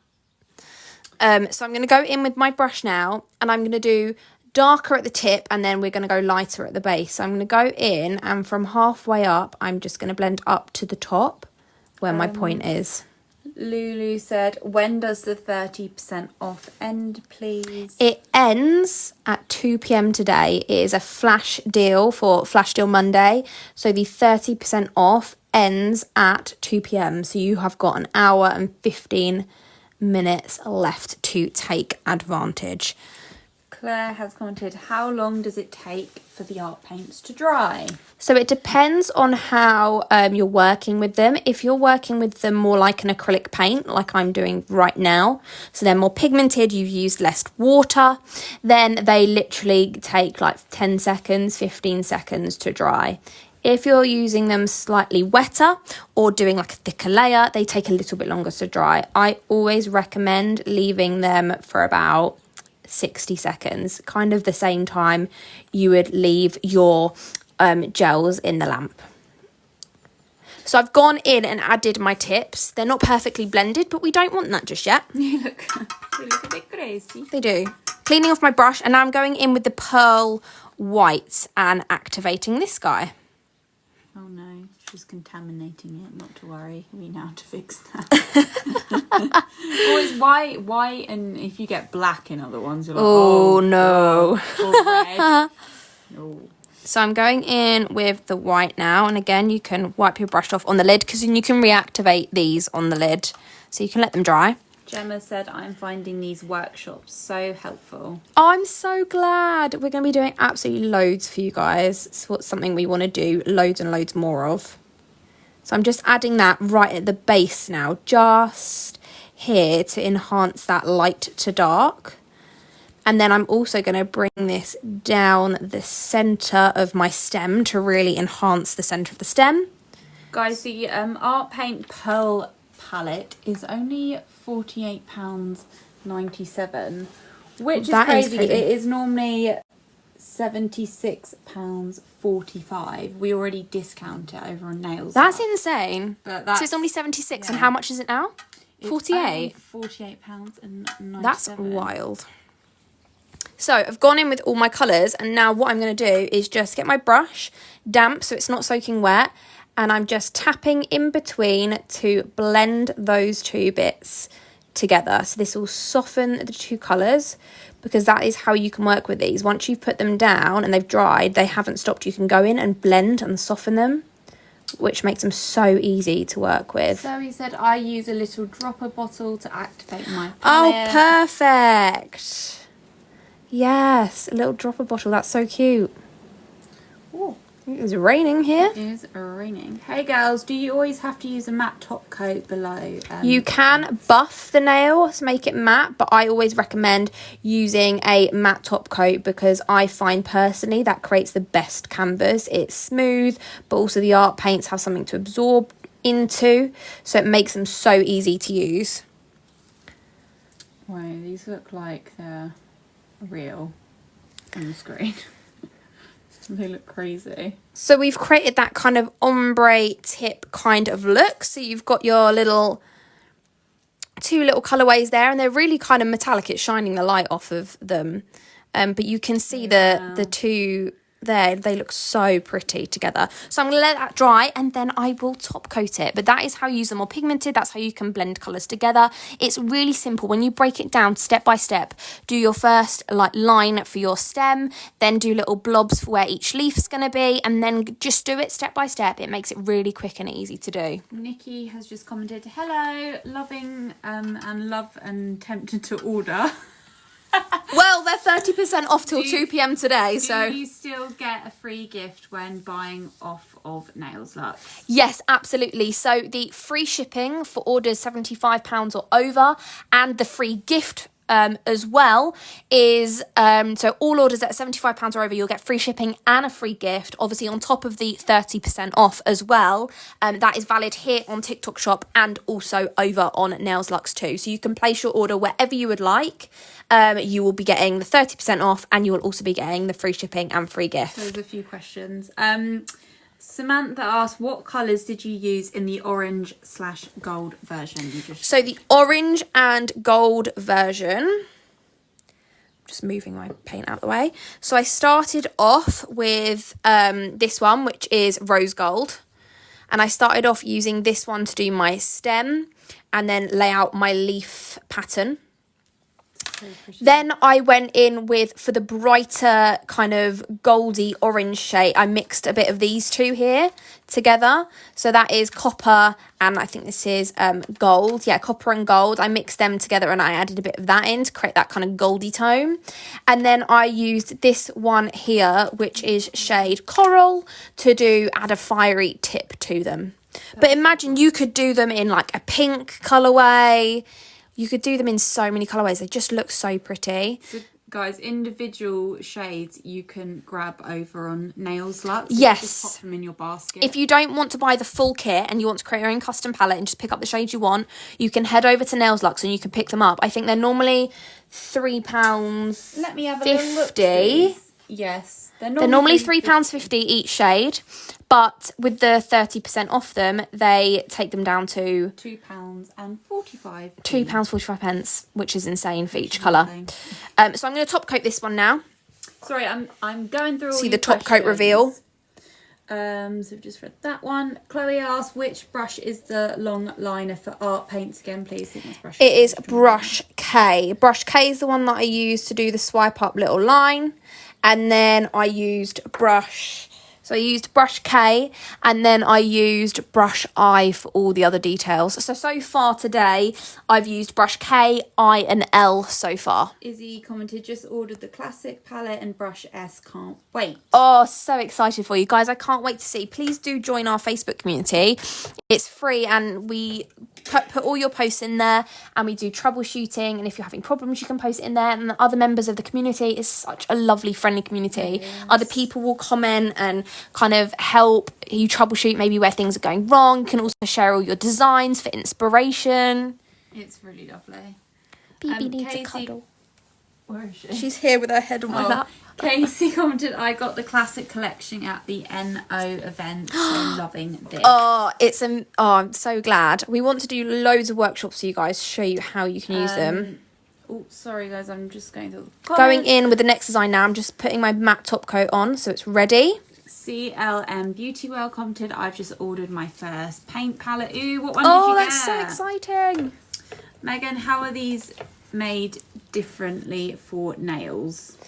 So I'm going to go in with my brush now, and I'm going to do darker at the tip, and then we're going to go lighter at the base. So I'm going to go in, and from halfway up, I'm just going to blend up to the top where my point is. Lulu said, when does the 30% off end, please? It ends at 2 p.m. today. It is a flash deal for Flash Deal Monday. So the 30% off ends at 2 p.m. So you have got an hour and 15 minutes left to take advantage. Claire has commented, how long does it take for the art paints to dry? So it depends on how you're working with them. If you're working with them more like an acrylic paint, like I'm doing right now, so they're more pigmented, you've used less water, then they literally take like 10 seconds, 15 seconds to dry. If you're using them slightly wetter or doing like a thicker layer, they take a little bit longer to dry. I always recommend leaving them for about 60 seconds, kind of the same time you would leave your gels in the lamp. So I've gone in and added my tips. They're not perfectly blended, but we don't want that just yet. They look a bit crazy. They do. Cleaning off my brush, and now I'm going in with the pearl white and activating this guy. Oh no, she's contaminating it. Not to worry, we know how to fix that. Always white, and if you get black in other ones, you're like, oh no. Or red. No. So I'm going in with the white now, and again you can wipe your brush off on the lid, because then you can reactivate these on the lid, so you can let them dry. Gemma said, I'm finding these workshops so helpful. Oh, I'm so glad. We're going to be doing absolutely loads for you guys. It's something we want to do loads and loads more of. So I'm just adding that right at the base now, just here to enhance that light to dark. And then I'm also going to bring this down the centre of my stem to really enhance the centre of the stem. Guys, the Art Paint Pearl palette is only £48.97, which is crazy. It is normally £76.45. We already discount it over on Nails. That's insane. But so it's only 76, and how much is it now? 48. £48.97. That's wild. So I've gone in with all my colours, and now what I'm going to do is just get my brush damp so it's not soaking wet, and I'm just tapping in between to blend those two bits together. So this will soften the two colours, because that is how you can work with these. Once you've put them down and they've dried, they haven't stopped. You can go in and blend and soften them, which makes them so easy to work with. So he said I use a little dropper bottle to activate my palette. Oh, perfect. Yes, a little dropper bottle. That's so cute. Ooh. It's raining here. It is raining. Hey girls, do you always have to use a matte top coat below? You can buff the nails, make it matte, but I always recommend using a matte top coat, because I find personally that creates the best canvas. It's smooth, but also the art paints have something to absorb into, so it makes them so easy to use. Wow, these look like they're real on the screen. They look crazy. So we've created that kind of ombre tip kind of look. So you've got your two little colourways there, and they're really kind of metallic. It's shining the light off of them. But you can see the two there. They look so pretty together. So I'm going to let that dry, and then I will top coat it. But that is how you use them more pigmented. That's how you can blend colours together. It's really simple. When you break it down step by step, do your first line for your stem, then do little blobs for where each leaf's going to be, and then just do it step by step. It makes it really quick and easy to do. Nikki has just commented, hello, loving and love and tempted to order. Well, they're 30% off till 2 p.m. today, so... Do you still get a free gift when buying off of Nails-LUXE? Yes, absolutely. So the free shipping for orders £75 or over, and the free gift as well is, so all orders at £75 or over, you'll get free shipping and a free gift, obviously on top of the 30% off as well. That is valid here on TikTok Shop and also over on Nails-LUXE too. So you can place your order wherever you would like. You will be getting the 30% off, and you will also be getting the free shipping and free gift. So there's a few questions. Samantha asked, what colours did you use in the orange/gold version? So the orange and gold version, just moving my paint out of the way. So I started off with this one, which is rose gold. And I started off using this one to do my stem and then lay out my leaf pattern. Then I went in with, for the brighter kind of goldy orange shade, I mixed a bit of these two here together. So that is copper, and I think this is gold. Yeah, copper and gold. I mixed them together and I added a bit of that in to create that kind of goldy tone. And then I used this one here, which is shade coral, to add a fiery tip to them. But imagine you could do them in like a pink colourway. You could do them in so many colourways. They just look so pretty. So guys, individual shades you can grab over on Nails-LUXE. Yes. Just pop them in your basket. If you don't want to buy the full kit and you want to create your own custom palette and just pick up the shades you want, you can head over to Nails-LUXE and you can pick them up. I think they're normally £3.50. Let me have a little look, please. Yes. They're normally £3.50 each shade, but with the 30% off them, they take them down to £2.45. £2.45, which is insane for each colour. So I'm going to top coat this one now. Sorry, I'm going through all See the top coat reveal. So we've just read that one. Chloe asked, which brush is the long liner for art paints again, please? It is Brush K. Brush K is the one that I used to do the swipe up little line. And then I used Brush K, and then I used Brush I for all the other details. So far today, I've used Brush K, I, and L so far. Izzy commented, just ordered the classic palette and Brush S, can't wait. Oh, so excited for you guys. I can't wait to see. Please do join our Facebook community. It's free, and we put all your posts in there, and we do troubleshooting, and if you're having problems you can post it in there, and the other members of the community is such a lovely, friendly community. Yes. Other people will comment and kind of help you troubleshoot maybe where things are going wrong. You can also share all your designs for inspiration. It's really lovely. BB needs a cuddle. Where is she? She's here with her head on my lap. Casey commented, I got the classic collection at the NO event, so loving this. Oh, I'm so glad. We want to do loads of workshops for you guys, show you how you can use them. Oh, sorry guys, I'm just going to... Going in with the next design now, I'm just putting my matte top coat on, so it's ready. CLM Beauty Well commented, I've just ordered my first paint palette. Ooh, what one did you get? Oh, that's so exciting. Megan, how are these made differently for nails?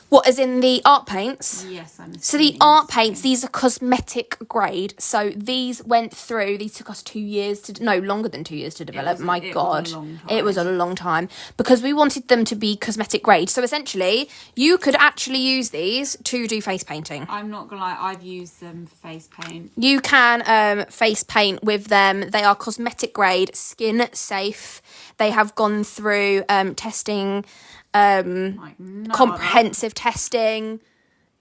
What, as in the art paints? Yes, I'm So the assuming art so. paints, these are cosmetic grade. So these went through, these took us 2 years to, no, longer than 2 years to develop. My God, it was a long time because we wanted them to be cosmetic grade. So essentially, you could actually use these to do face painting. I'm not gonna lie, I've used them for face paint. You can face paint with them. They are cosmetic grade, skin safe. They have gone through testing, comprehensive testing.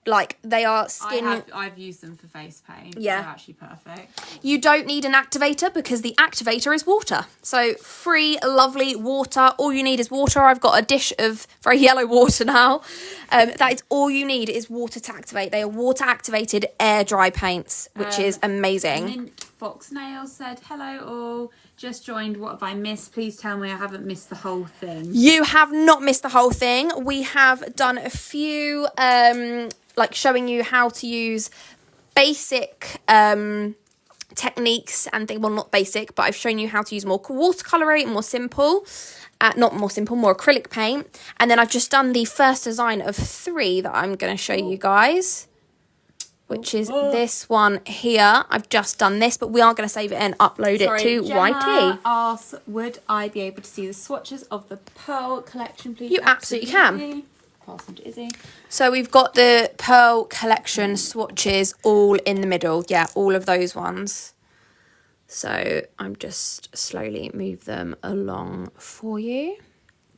Like, they are skin. I've used them for face paint. Yeah. They're actually perfect. You don't need an activator because the activator is water. So free, lovely water. All you need is water. I've got a dish of very yellow water now. That is all you need is water to activate. They are water activated air dry paints, which is amazing. Mint Fox Nails said, hello all. Just joined. What have I missed? Please tell me I haven't missed the whole thing. You have not missed the whole thing. We have done a few, like showing you how to use basic techniques and things. Well, not basic, but I've shown you how to use more watercolour, more simple. Not more simple, more acrylic paint. And then I've just done the first design of 3 that I'm going to show you guys, which is this one here. I've just done this, but we are going to save it and upload it to YT. Asks, would I be able to see the swatches of the Pearl collection, please? You absolutely can. Pass on to Izzy. So we've got the Pearl collection swatches all in the middle. Yeah, all of those ones. So I'm just slowly move them along for you.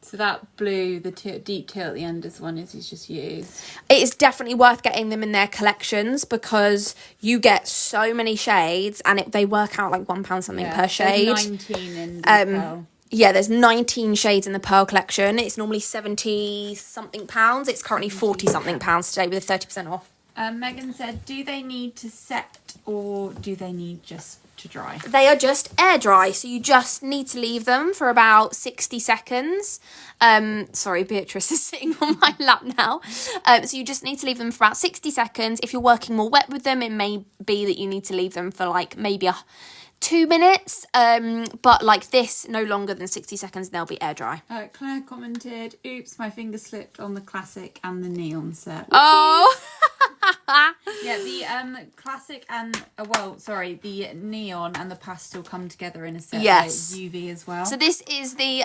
So that blue, the deep teal at the end is the one Izzy's just used. It is definitely worth getting them in their collections because you get so many shades and they work out like £1 something per shade. There's 19 in the Pearl. Yeah, there's 19 shades in the Pearl collection. It's normally 70 something pounds. It's currently 40 something pounds today with a 30% off. Megan said, do they need to set or do they need just to dry? They are just air dry, so you just need to leave them for about 60 seconds. Sorry, Beatrice is sitting on my lap now. So you just need to leave them for about 60 seconds. If you're working more wet with them, it may be that you need to leave them for like maybe 2 minutes, but like this, no longer than 60 seconds, they'll be air dry. Claire commented, oops, my finger slipped on the classic and the neon set. Oh! Yeah, the classic and the neon and the pastel come together in a set. Yes. Like UV as well. So this is the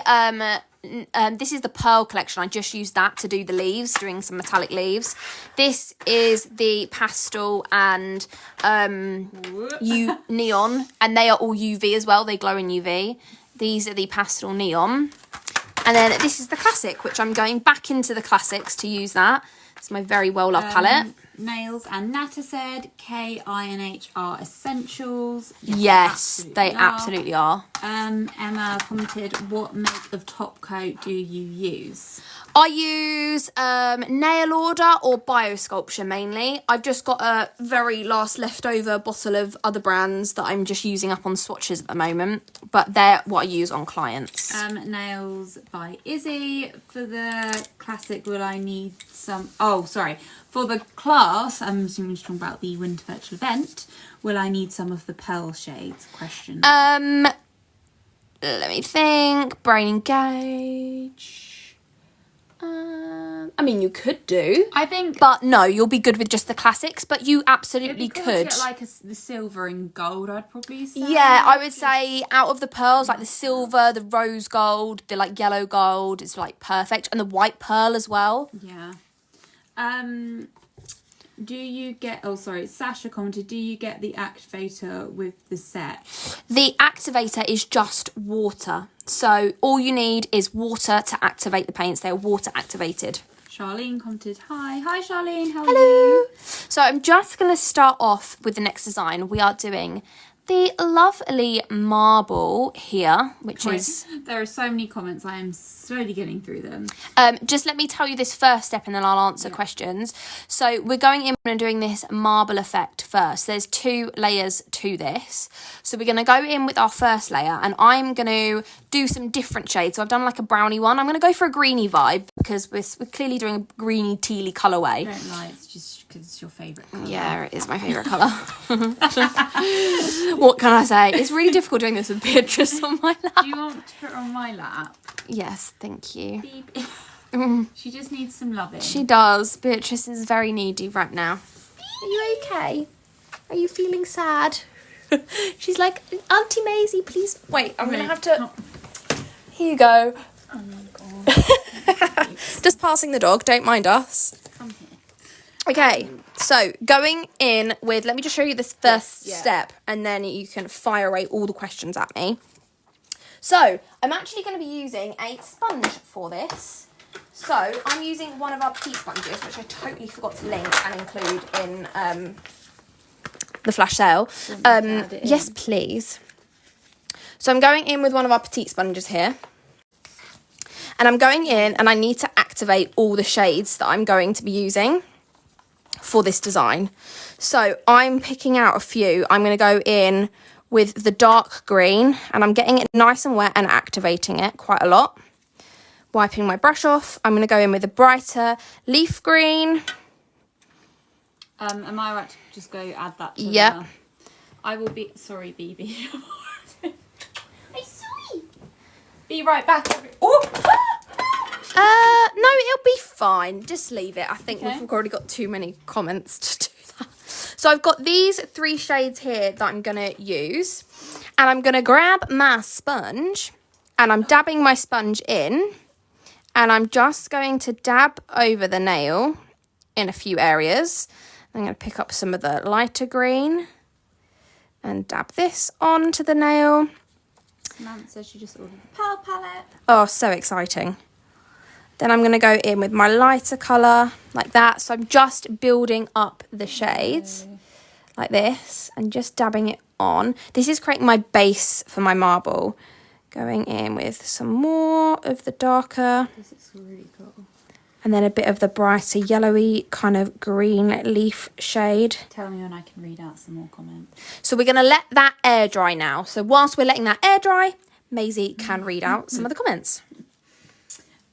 Pearl collection. I just used that to do the leaves, doing some metallic leaves. This is the pastel and neon, and they are all UV as well. They glow in UV. These are the pastel neon. And then this is the classic, which I'm going back into the classics to use that. It's my very well-loved palette. Nails and Nata said, KINH are essentials. Yes, they absolutely are. Emma commented, what make of top coat do you use? I use nail order or biosculpture mainly. I've just got a very last leftover bottle of other brands that I'm just using up on swatches at the moment, but they're what I use on clients. Nails by Izzy. For the classic, will I need some... Oh, sorry. For the class, I'm assuming you're talking about the winter virtual event, will I need some of the Pearl shades? Question. Let me think. Brain engage. I mean, you could do. I think... But no, you'll be good with just the classics, but you absolutely could. could. Get like the silver and gold, I'd probably say. Yeah, I would say out of the pearls, like the silver, the rose gold, the like yellow gold is like perfect. And the white pearl as well. Yeah. Do you get... Oh, sorry. Sasha commented, do you get the activator with the set? The activator is just water. So all you need is water to activate the paints. They're water activated. Charlene commented, hi. Hi, Charlene. How are Hello. you? So I'm just going to start off with the next design. We are doing the lovely marble here, which is... There are so many comments. I am slowly getting through them. Just let me tell you this first step and then I'll answer questions. So we're going in and doing this marble effect first. There's 2 layers to this. So we're going to go in with our first layer and I'm going to do some different shades. So I've done like a brownie one. I'm going to go for a greeny vibe because we're clearly doing a greeny tealy colourway. I don't lie, it's just because it's your favourite colour. Yeah, it is my favourite colour. What can I say? It's really difficult doing this with Beatrice on my lap. Do you want to put her on my lap? Yes, thank you. She just needs some loving. She does. Beatrice is very needy right now. Are you okay? Are you feeling sad? She's like, Auntie Maisie, please. Wait, I'm going to have to... Here you go. Oh my God. Just passing the dog. Don't mind us. Come here. Okay, so going in with... Let me just show you this first step, and then you can fire away all the questions at me. So, I'm actually going to be using a sponge for this. So, I'm using one of our Petite sponges, which I totally forgot to link and include in the flash sale. Yes, please. So, I'm going in with one of our Petite sponges here. And I'm going in and I need to activate all the shades that I'm going to be using for this design. So, I'm picking out a few. I'm going to go in with the dark green, and I'm getting it nice and wet and activating it quite a lot. Wiping my brush off, I'm going to go in with a brighter leaf green. Am I right to just go add that to Yeah. I will be... Sorry, BB. I'm sorry. Be right back. No, it'll be fine. Just leave it. I think Okay. we've already got too many comments to do that. So I've got these 3 shades here that I'm going to use. And I'm going to grab my sponge. And I'm dabbing my sponge in. And I'm just going to dab over the nail in a few areas. I'm going to pick up some of the lighter green. And dab this onto the nail. Samantha says she just ordered the Pearl palette. Oh, so exciting. Then I'm going to go in with my lighter colour, like that. So I'm just building up the shades, like this, and just dabbing it on. This is creating my base for my marble. Going in with some more of the darker. This is really cool. And then a bit of the brighter yellowy kind of green leaf shade. Tell me when I can read out some more comments. So we're going to let that air dry now. So whilst we're letting that air dry, Maisie can read out some of the comments.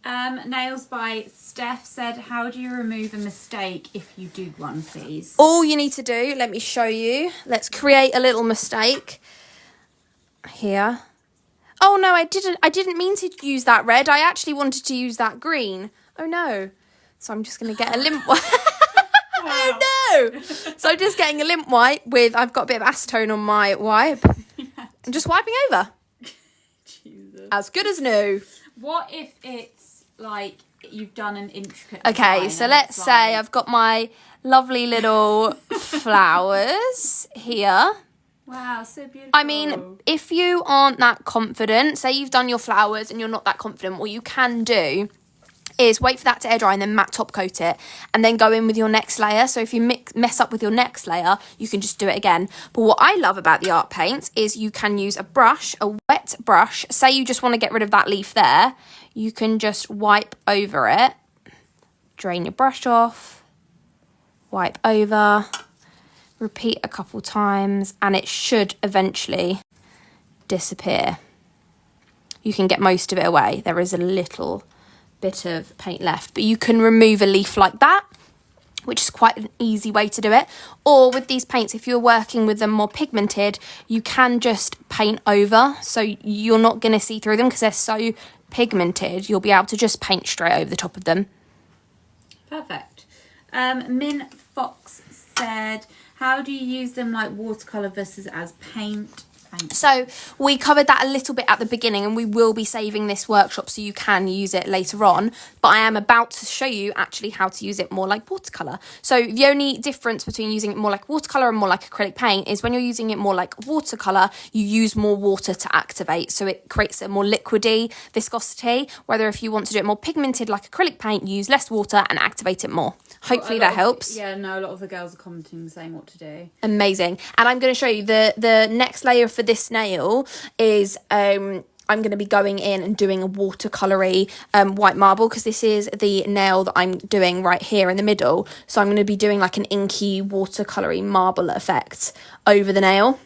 Nails by Steph said, how do you remove a mistake if you do one, please? All you need to do, let me show you. Let's create a little mistake here. Oh no, I didn't mean to use that red. I actually wanted to use that green. Oh no. So I'm just going to get a limp white. Oh no. So I'm just getting a limp white with, I've got a bit of acetone on my wipe. I'm just wiping over. Jesus. As good as new. What if it's like you've done an intricate Okay, design so and let's it's say like... I've got my lovely little flowers here. Wow, so beautiful. I mean, if you aren't that confident, say you've done your flowers and you're not that confident, what you can do is wait for that to air dry and then matte top coat it and then go in with your next layer. So if you mess up with your next layer, you can just do it again. But what I love about the art paints is you can use a brush, a wet brush. Say you just want to get rid of that leaf there. You can just wipe over it, drain your brush off, wipe over, repeat a couple times, and it should eventually disappear. You can get most of it away. There is a little bit of paint left, but you can remove a leaf like that, which is quite an easy way to do it. Or with these paints, if you're working with them more pigmented, you can just paint over, so you're not going to see through them because they're so pigmented. You'll be able to just paint straight over the top of them. Perfect. Min Fox said, how do you use them like watercolour versus as paint? So we covered that a little bit at the beginning, and we will be saving this workshop so you can use it later on, but I am about to show you actually how to use it more like watercolour. So the only difference between using it more like watercolour and more like acrylic paint is when you're using it more like watercolour, you use more water to activate, so it creates a more liquidy viscosity, whether if you want to do it more pigmented like acrylic paint, you use less water and activate it more. Hopefully that helps. Yeah, no, a lot of the girls are commenting saying what to do. Amazing. And I'm going to show you the next layer for this nail is I'm going to be going in and doing a watercolory white marble, because this is the nail that I'm doing right here in the middle. So I'm going to be doing like an inky watercolory marble effect over the nail.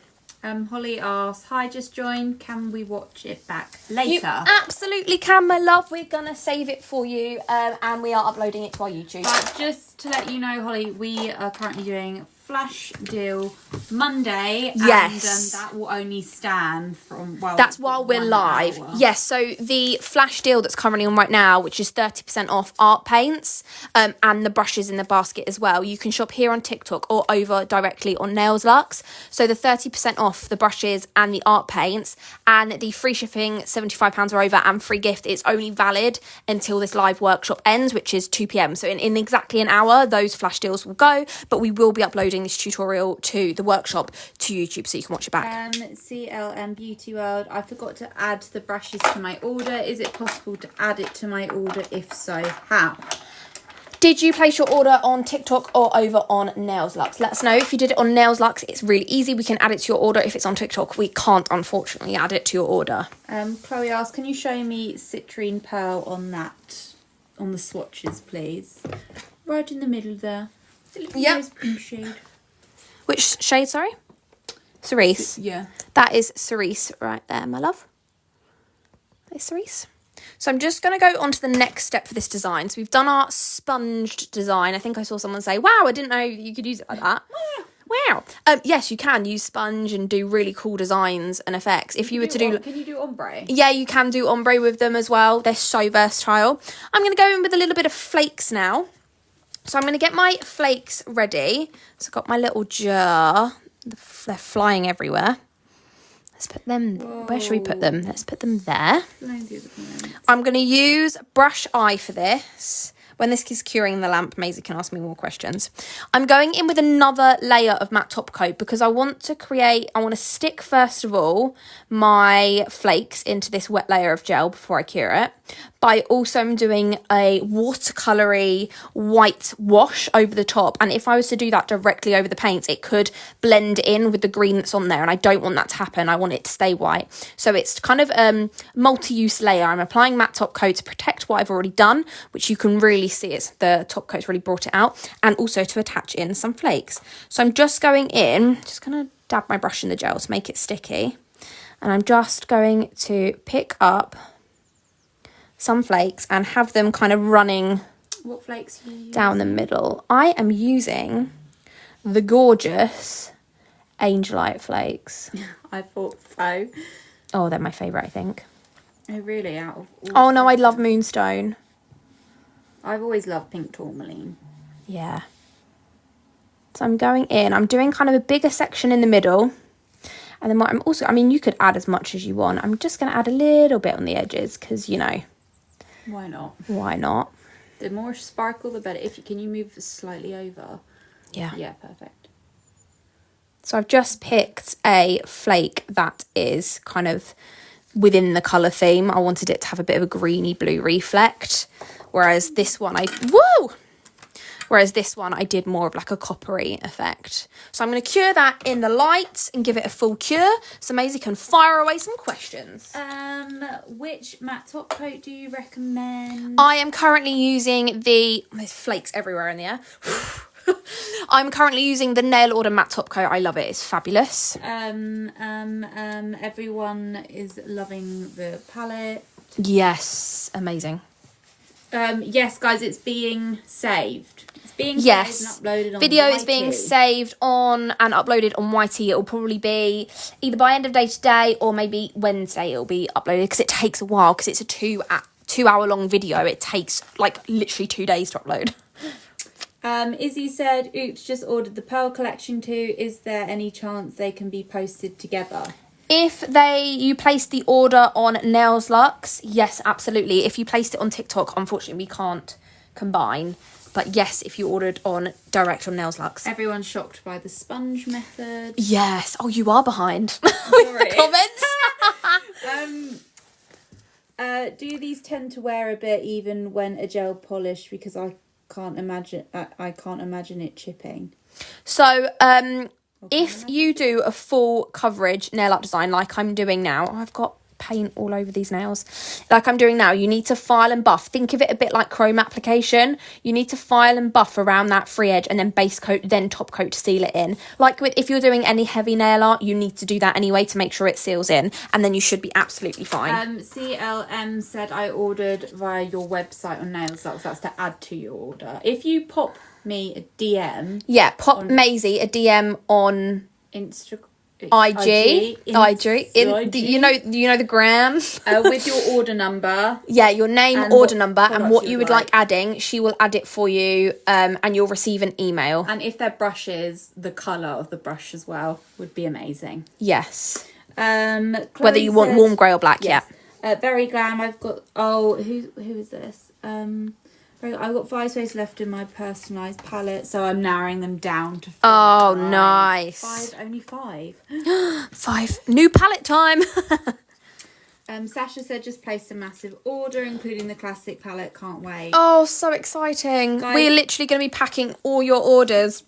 Holly asks, hi, just joined. Can we watch it back later? You absolutely can, my love. We're going to save it for you and we are uploading it to our YouTube. But just to let you know, Holly, we are currently doing Flash Deal Monday. Yes. And that will only stand from, well, that's while we're live. Hour. Yes, so the flash deal that's currently on right now, which is 30% off art paints and the brushes in the basket as well. You can shop here on TikTok or over directly on NAILS-LUXE. So the 30% off the brushes and the art paints and the free shipping, £75 or over, and free gift, it's only valid until this live workshop ends, which is 2 p.m. So in exactly an hour, those flash deals will go, but we will be uploading this tutorial to the workshop to YouTube so you can watch it back. CLM Beauty World, I forgot to add the brushes to my order. Is it possible to add it to my order? If so, how? Did you place your order on TikTok or over on NAILS-LUXE? Let us know. If you did it on NAILS-LUXE, it's really easy. We can add it to your order. If it's on TikTok, we can't, unfortunately, add it to your order. Chloe asks, can you show me Citrine Pearl on the swatches, please? Right in the middle there. Yep. Shade. Which shade, sorry? Cerise. Yeah. That is Cerise right there, my love. That is Cerise. So I'm just going to go on to the next step for this design. So we've done our sponged design. I think I saw someone say, wow, I didn't know you could use it like that. Wow. Yes, you can use sponge and do really cool designs and effects. If you were to do... Can you do ombre? Yeah, you can do ombre with them as well. They're so versatile. I'm going to go in with a little bit of flakes now. So I'm going to get my flakes ready. So I've got my little jar. They're flying everywhere. Let's put them... Whoa. Where should we put them? Let's put them there. I'm going to use brush eye for this. When this is curing the lamp, Maisie can ask me more questions. I'm going in with another layer of matte top coat because I want to stick, first of all, my flakes into this wet layer of gel before I cure it. But I also am doing a watercolour-y white wash over the top. And if I was to do that directly over the paints, it could blend in with the green that's on there. And I don't want that to happen. I want it to stay white. So it's kind of a multi-use layer. I'm applying matte top coat to protect what I've already done, which you can really see it's the top coat's really brought it out, and also to attach in some flakes. So I'm just going in, just going to dab my brush in the gel to make it sticky. And I'm just going to pick up some flakes and have them kind of running. What flakes are you using? Down the middle. I am using the gorgeous Angelite flakes. I thought so. Oh, they're my favourite, I think. Oh, really? Out of all no, I love Moonstone. I've always loved pink tourmaline. Yeah. So I'm going in. I'm doing kind of a bigger section in the middle. And then what I'm also... I mean, you could add as much as you want. I'm just going to add a little bit on the edges because, you know... Why not? Why not? The more sparkle, the better. Can you move slightly over? Yeah. Yeah, perfect. So I've just picked a flake that is kind of within the colour theme. I wanted it to have a bit of a greeny blue reflect. Whereas this one I did more of like a coppery effect. So I'm going to cure that in the light and give it a full cure. So Maisie can fire away some questions. Which matte top coat do you recommend? I am currently using there's flakes everywhere in the air. I'm currently using the Nail Order matte top coat. I love it. It's fabulous. Everyone is loving the palette. Yes, amazing. Yes, guys, it's being saved. It's being saved and uploaded on Video YT. is being saved on and uploaded on YT. It will probably be either by end of day today or maybe Wednesday it'll be uploaded because it takes a while because it's a 2 hour long video. It takes like literally 2 days to upload. Izzy said, oops, just ordered the Pearl collection too. Is there any chance they can be posted together? If you placed the order on NAILS-LUXE, yes, absolutely. If you placed it on TikTok, unfortunately, we can't combine. But yes, if you ordered direct on NAILS-LUXE. Everyone's shocked by the sponge method. Yes. Oh, you are behind with the comments. Do these tend to wear a bit even when a gel polish? Because I can't imagine it chipping. So, if you do a full coverage nail art design like I'm doing now, I've got paint all over these nails like I'm doing now. You need to file and buff. Think of it a bit like chrome application. You need to file and buff around that free edge and then base coat, then top coat to seal it in. Like if you're doing any heavy nail art, you need to do that anyway to make sure it seals in, and then you should be absolutely fine. CLM said I ordered via your website on NAILS-LUXE. That's to add to your order. If you pop me a DM, pop Maisie a DM on Instagram. IG. You know the gram. With your order number. Yeah, your name, and order number, and what you would like adding. She will add it for you, and you'll receive an email. And if they're brushes, the colour of the brush as well would be amazing. Yes. Whether you want warm grey or black, yes. Very glam. I've got. Oh, who is this? I've got 5 spaces left in my personalised palette, so I'm narrowing them down to 5. Oh, nice. 5, only 5. 5. New palette time. Sasha said just placed a massive order, including the classic palette. Can't wait. Oh, so exciting. Guys, we're literally going to be packing all your orders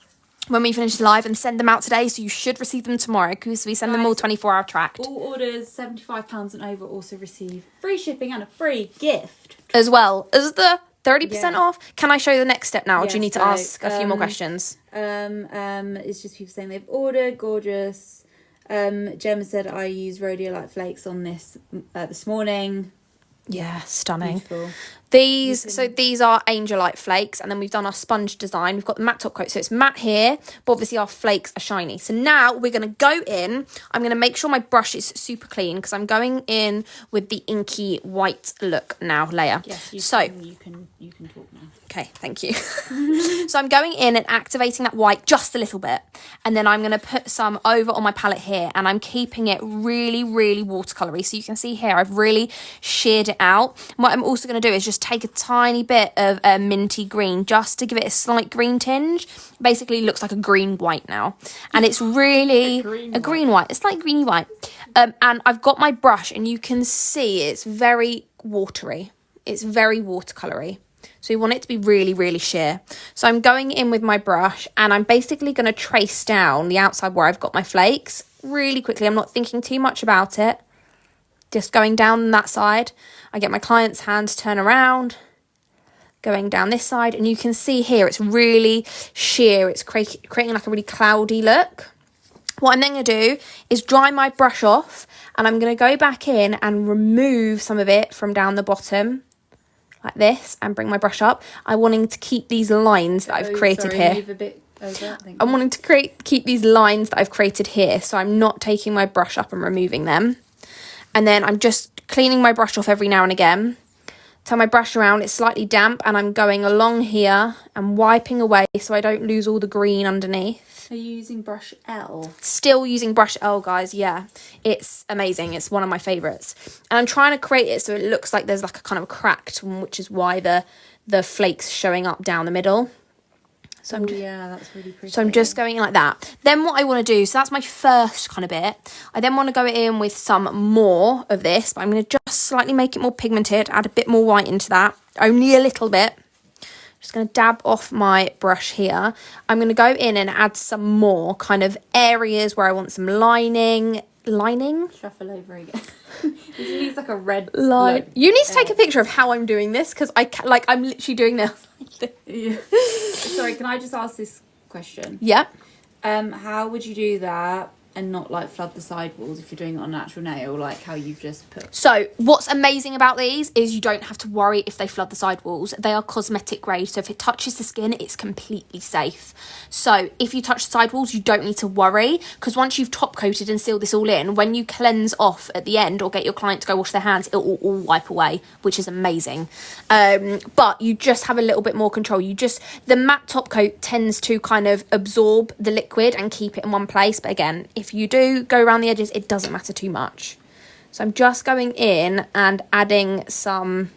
when we finish live and send them out today, so you should receive them tomorrow because we send them all 24-hour tracked. All orders £75 and over also receive free shipping and a free gift. As well as the 30% off. Can I show you the next step now? Or do you need to ask a few more questions? It's just people saying they've ordered. Gorgeous. Gemma said I used rhodiola flakes on this this morning. Yeah, stunning. Beautiful. These are Angelite flakes, and then we've done our sponge design. We've got the matte top coat, so it's matte here, but obviously our flakes are shiny. So now we're going to go in. I'm going to make sure my brush is super clean because I'm going in with the inky white look now layer. Yes, you can talk now. Okay, thank you. So I'm going in and activating that white just a little bit, and then I'm going to put some over on my palette here, and I'm keeping it really, really watercolory. So you can see here I've really sheared it out. And what I'm also going to do is just take a tiny bit of minty green just to give it a slight green tinge. Basically looks like a green white now, and it's really a green white. It's like greeny white. And I've got my brush, and you can see it's very watery. It's very watercolory. So you want it to be really, really sheer. So I'm going in with my brush, and I'm basically going to trace down the outside where I've got my flakes really quickly. I'm not thinking too much about it. Just going down that side. I get my client's hand to turn around, going down this side, and you can see here it's really sheer. It's creating like a really cloudy look. What I'm then going to do is dry my brush off, and I'm going to go back in and remove some of it from down the bottom like this and bring my brush up. I'm wanting to keep these lines that I've created here. Move a bit over, I'm wanting to keep these lines that I've created here, so I'm not taking my brush up and removing them. And then I'm just cleaning my brush off every now and again. Turn my brush around, it's slightly damp, and I'm going along here and wiping away so I don't lose all the green underneath. Are you using brush L? Still using brush L, guys, yeah. It's amazing. It's one of my favourites. And I'm trying to create it so it looks like there's like a kind of cracked one, which is why the flakes showing up down the middle. So yeah, that's really pretty. So I'm just going in like that. Then what I want to do, so that's my first kind of bit. I then want to go in with some more of this, but I'm going to just slightly make it more pigmented, add a bit more white into that, only a little bit. Just going to dab off my brush here. I'm going to go in and add some more kind of areas where I want some lining. Shuffle over again. It needs like a red line. You need to take a picture of how I'm doing this because I'm literally doing this. Yeah. Sorry, can I just ask this question? Yep. How would you do that and not like flood the sidewalls if you're doing it on a natural nail, like how you've just put? So what's amazing about these is you don't have to worry if they flood the sidewalls. They are cosmetic grade, so if it touches the skin, it's completely safe. So if you touch the sidewalls, you don't need to worry, because once you've top coated and sealed this all in, when you cleanse off at the end or get your client to go wash their hands, it will all wipe away, which is amazing. But you just have a little bit more control. The matte top coat tends to kind of absorb the liquid and keep it in one place, but again, if you do go around the edges, it doesn't matter too much. So I'm just going in and adding some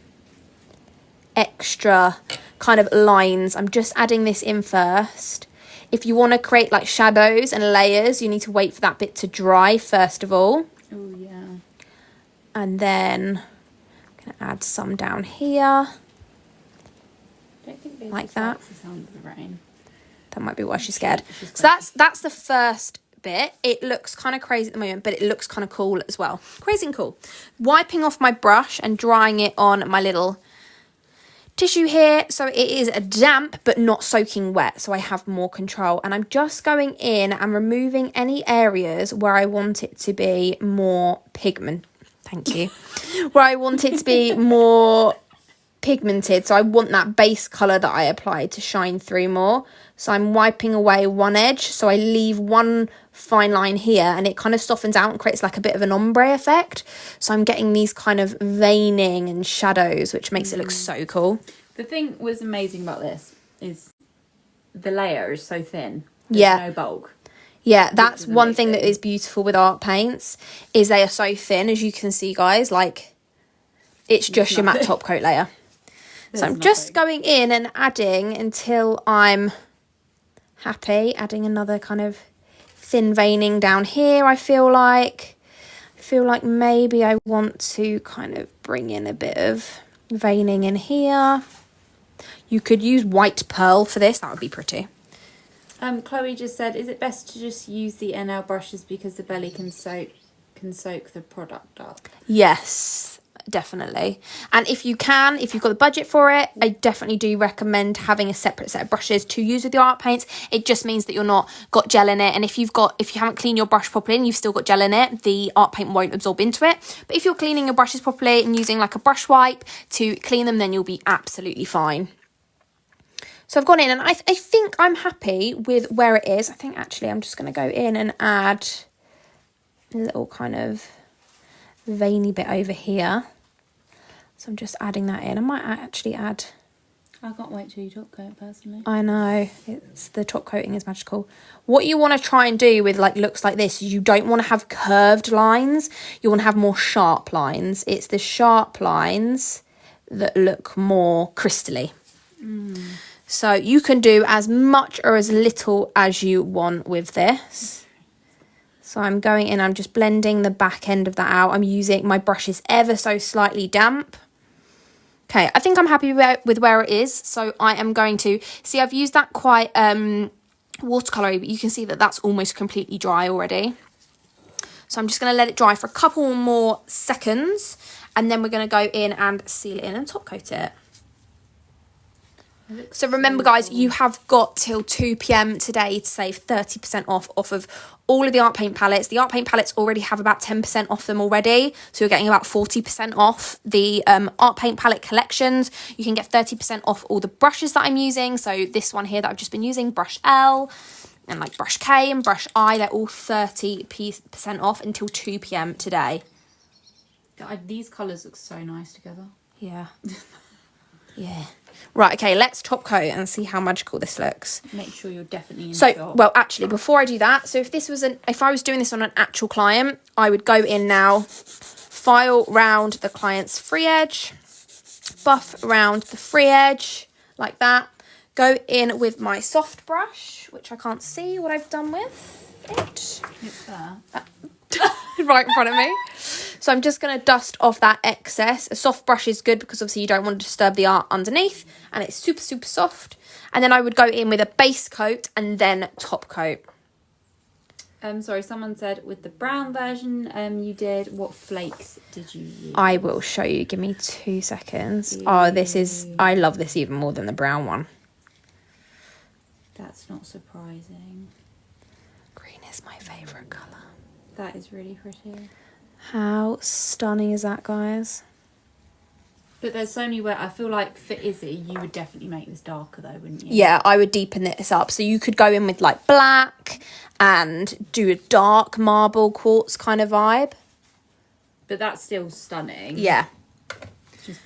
extra kind of lines. I'm just adding this in first. If you want to create like shadows and layers, you need to wait for that bit to dry first of all. Oh yeah. And then I'm going to add some down here. Like that. The sound of the rain. That might be why she's scared. So that's the first bit. It looks kind of crazy at the moment, but it looks kind of cool as well. Crazy and cool. Wiping off my brush and drying it on my little tissue here, so it is damp but not soaking wet, so I have more control. And I'm just going in and removing any areas where I want it to be more pigment. Thank you. Where I want it to be more pigmented, so I want that base colour that I applied to shine through more. So I'm wiping away one edge, so I leave one fine line here, and it kind of softens out and creates like a bit of an ombre effect. So I'm getting these kind of veining and shadows, which makes it look so cool. The thing was amazing about this is the layer is so thin. There's no bulk. Yeah, that's one thing that is beautiful with art paints, is they are so thin, as you can see, guys. Like, it's just your matte top coat layer. So I'm just going in and adding until I'm happy. Adding another kind of thin veining down here, I feel like. Maybe I want to kind of bring in a bit of veining in here. You could use white pearl for this. That would be pretty. Chloe just said, is it best to just use the NL brushes because the belly can soak the product up? Yes, definitely. And if you've got the budget for it, I definitely do recommend having a separate set of brushes to use with the art paints. It just means that you're not got gel in it, and if you haven't cleaned your brush properly and you've still got gel in it, the art paint won't absorb into it. But if you're cleaning your brushes properly and using like a brush wipe to clean them, then you'll be absolutely fine. So I've gone in and I think I'm happy with where it is. I think actually I'm just going to go in and add a little kind of veiny bit over here. So I'm just adding that in. I might actually add... I can't wait till you top coat, personally. I know, the top coating is magical. What you want to try and do with like looks like this is you don't want to have curved lines. You want to have more sharp lines. It's the sharp lines that look more crystally. So you can do as much or as little as you want with this. So I'm going in, I'm just blending the back end of that out. I'm using, my brush is ever so slightly damp. Okay, I think I'm happy with where it is. So I am going to, see I've used that quite watercolour, but you can see that that's almost completely dry already. So I'm just going to let it dry for a couple more seconds, and then we're going to go in and seal it in and top coat it. So remember, guys, you have got till 2 p.m. today to save 30% off of all of the art paint palettes. The art paint palettes already have about 10% off them already. So you're getting about 40% off the art paint palette collections. You can get 30% off all the brushes that I'm using. So this one here that I've just been using, brush L, and like brush K and brush I, they're all 30% off until 2 p.m. today. These colours look so nice together. Yeah. Yeah. Right, okay, let's top coat and see how magical this looks. Make sure you're definitely in shot. Well, actually, before I do that, so if I was doing this on an actual client, I would go in now, file round the client's free edge, buff around the free edge, like that. Go in with my soft brush, which I can't see what I've done with it. It's there. Right in front of me. So I'm just going to dust off that excess. A soft brush is good because obviously you don't want to disturb the art underneath, and it's super, super soft. And then I would go in with a base coat and then top coat. Sorry, someone said with the brown version you did, what flakes did you use? I will show you. Give me 2 seconds. Oh, I love this even more than the brown one. That's not surprising. Green is my favourite colour. That is really pretty. How stunning is that, guys? But there's so many where I feel like for Izzy, you would definitely make this darker though, wouldn't you? Yeah, I would deepen this up. So you could go in with like black and do a dark marble quartz kind of vibe. But that's still stunning. Yeah.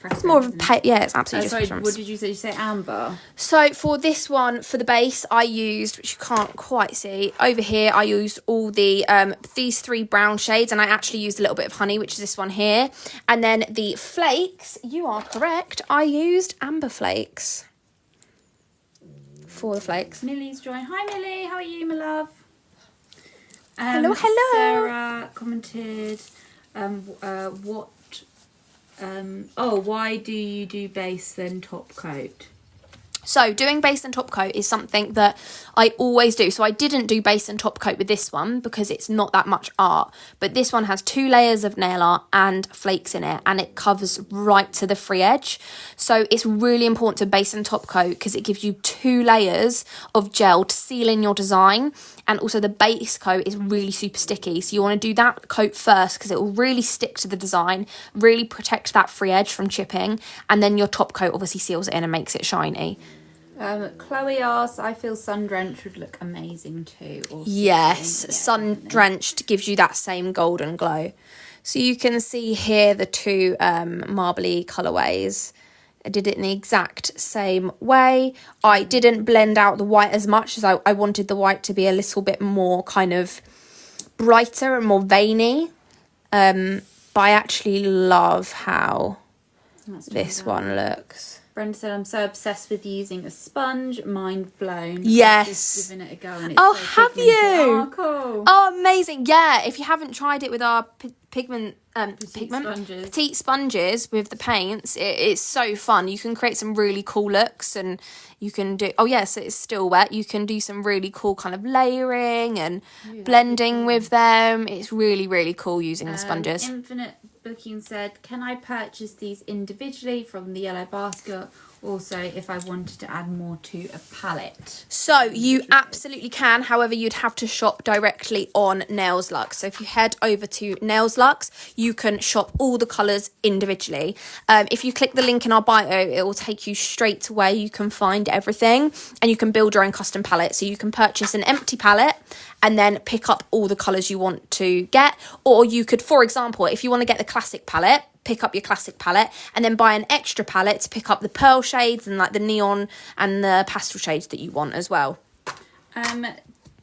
It's more of a it's absolutely just sorry, what did you say? Did you say amber? So for this one, for the base, I used, which you can't quite see, over here, I used all the, these 3 brown shades, and I actually used a little bit of honey, which is this one here. And then the flakes, you are correct, I used amber flakes for the flakes. Millie's joined. Hi Millie, how are you, my love? Hello, hello. Sarah commented, why do you do base then top coat? So doing base and top coat is something that I always do. So I didn't do base and top coat with this one because it's not that much art. But this one has 2 layers of nail art and flakes in it, and it covers right to the free edge. So it's really important to base and top coat because it gives you 2 layers of gel to seal in your design. And also the base coat is really super sticky. So you want to do that coat first because it will really stick to the design, really protect that free edge from chipping. And then your top coat obviously seals it in and makes it shiny. Chloe asks, I feel sun drenched would look amazing too. Yes, yeah, sun drenched gives you that same golden glow. So you can see here the 2 marbly colourways. I did it in the exact same way. I didn't blend out the white as much as I wanted the white to be a little bit more kind of brighter and more veiny. But I actually love how this one looks. Brenda said, I'm so obsessed with using a sponge, mind blown. Yes. Just giving it a go. And it's oh, so have pigmented. you? Oh, cool. Oh, amazing. Yeah, if you haven't tried it with our Petite sponges with the paints, it's so fun. You can create some really cool looks, and you can do, oh yes, it's still wet. You can do some really cool kind of layering and blending with them. It's really, really cool using the sponges. Infinite Booking said, can I purchase these individually from the yellow basket? Also, if I wanted to add more to a palette. So you absolutely can. However, you'd have to shop directly on NAILS-LUXE. So if you head over to NAILS-LUXE, you can shop all the colours individually. If you click the link in our bio, it will take you straight to where you can find everything, and you can build your own custom palette. So you can purchase an empty palette and then pick up all the colours you want to get. Or you could, for example, if you want to get the classic palette, pick up your classic palette and then buy an extra palette to pick up the pearl shades and like the neon and the pastel shades that you want as well.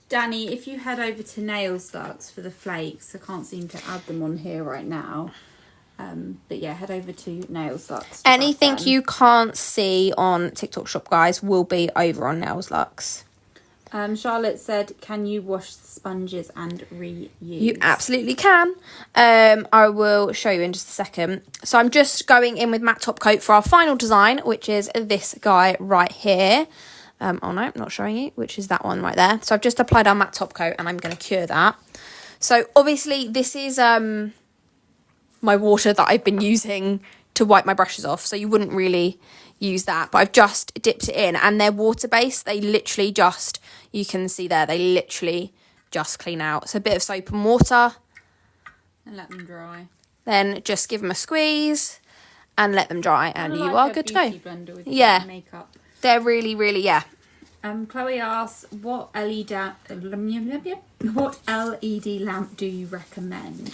Danny, if you head over to NAILS-LUXE for the flakes, I can't seem to add them on here right now. But yeah, head over to NAILS-LUXE. Anything you can't see on TikTok Shop, guys, will be over on NAILS-LUXE. Charlotte said, can you wash the sponges and reuse? You absolutely can. I will show you in just a second. So I'm just going in with matte top coat for our final design, which is this guy right here. Oh no, I'm not showing you, which is that one right there. So I've just applied our matte top coat and I'm going to cure that. So obviously this is my water that I've been using to wipe my brushes off. So you wouldn't really use that, but I've just dipped it in, and they're water based. They literally just, you can see there, they literally just clean out. So a bit of soap and water and let them dry, then just give them a squeeze and let them dry, and you are good to go. With makeup. They're really, really, yeah. Chloe asks, what LED lamp do you recommend?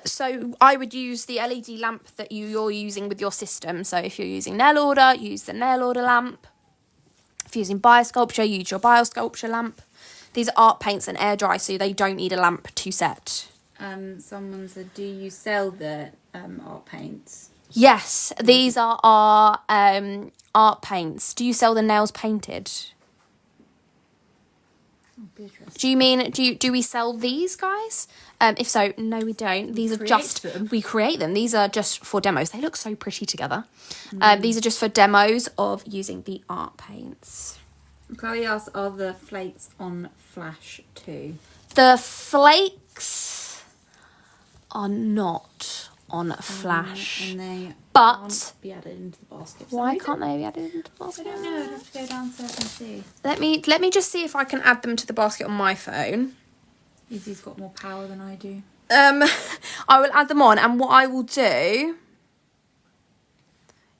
So I would use the LED lamp that you're using with your system. So if you're using nail order, use the nail order lamp. If you're using biosculpture, use your biosculpture lamp. These are art paints and air dry, so they don't need a lamp to set. Someone said, do you sell the art paints? Yes, these are our art paints. Do you sell the nails painted? Do you mean, do we sell these, guys? If so, no, we don't. These are just, we create them. These are just for demos. They look so pretty together. These are just for demos of using the art paints. Chloe asks, are the flakes on flash too? The flakes are not on flash. And they can't be added into the basket. Why can't they be added into the basket? I don't know. I'd have to go downstairs and see. Let me just see if I can add them to the basket on my phone. Izzy's got more power than I do. I will add them on, and what I will do...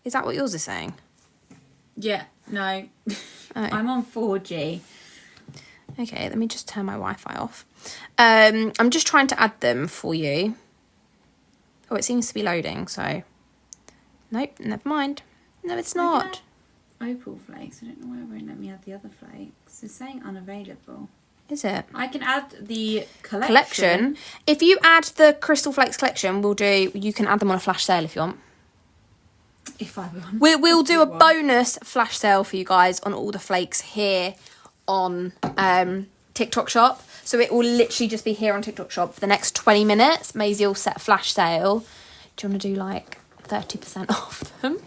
Is that what yours is saying? Yeah, no. Oh. I'm on 4G. Okay, let me just turn my Wi-Fi off. I'm just trying to add them for you. Oh, it seems to be loading, so... Nope, never mind. No, it's not. Opal flakes. I don't know why it won't let me add the other flakes. It's saying unavailable. Is it? I can add the collection. If you add the Crystal Flakes collection, you can add them on a flash sale if you want. If I want. We'll do a bonus flash sale for you guys on all the flakes here on TikTok Shop. So it will literally just be here on TikTok Shop for the next 20 minutes. Maisie will set a flash sale. Do you want to do like 30% off them?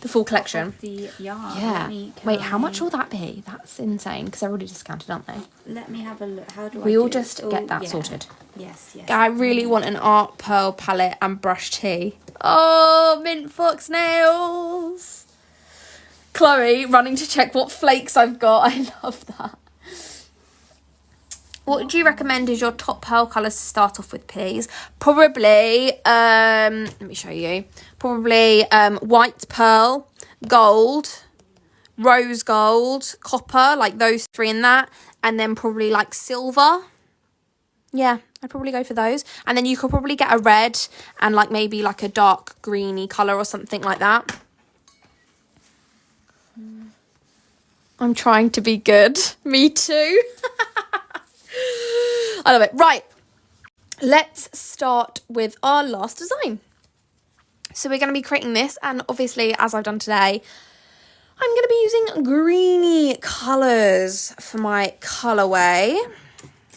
The full collection. Of the yarn. Yeah. Wait, how much will that be? That's insane because they're already discounted, aren't they? Let me have a look. How do We I all do just it? get Oh, that yeah. sorted. Yes, yes. I really want an art pearl palette and brush tea. Oh, mint fox nails. Chloe running to check what flakes I've got. I love that. What do you recommend is your top pearl colours to start off with, please? Probably, let me show you. Probably white pearl, gold, rose gold, copper, like those three in that. And then probably like silver. Yeah, I'd probably go for those. And then you could probably get a red and like maybe like a dark greeny colour or something like that. I'm trying to be good. Me too. I love it. Right, let's start with our last design. So we're going to be creating this, and obviously, as I've done today, I'm going to be using greeny colours for my colourway,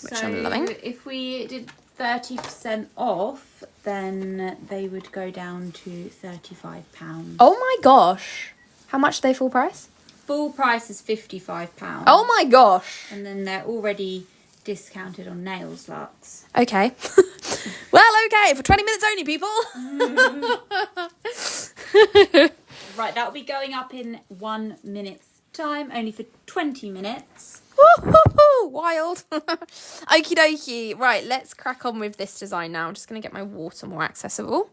which I'm loving. If we did 30% off, then they would go down to £35. Oh my gosh. How much are they full price? Full price is £55. Oh my gosh. And then they're already discounted on NAILS-LUXE. Okay. Well, okay, for 20 minutes only, people. Right, that'll be going up in 1 minute's time, only for 20 minutes. Woo-hoo-hoo, wild. Okie dokie. Right, let's crack on with this design now. I'm just going to get my water more accessible.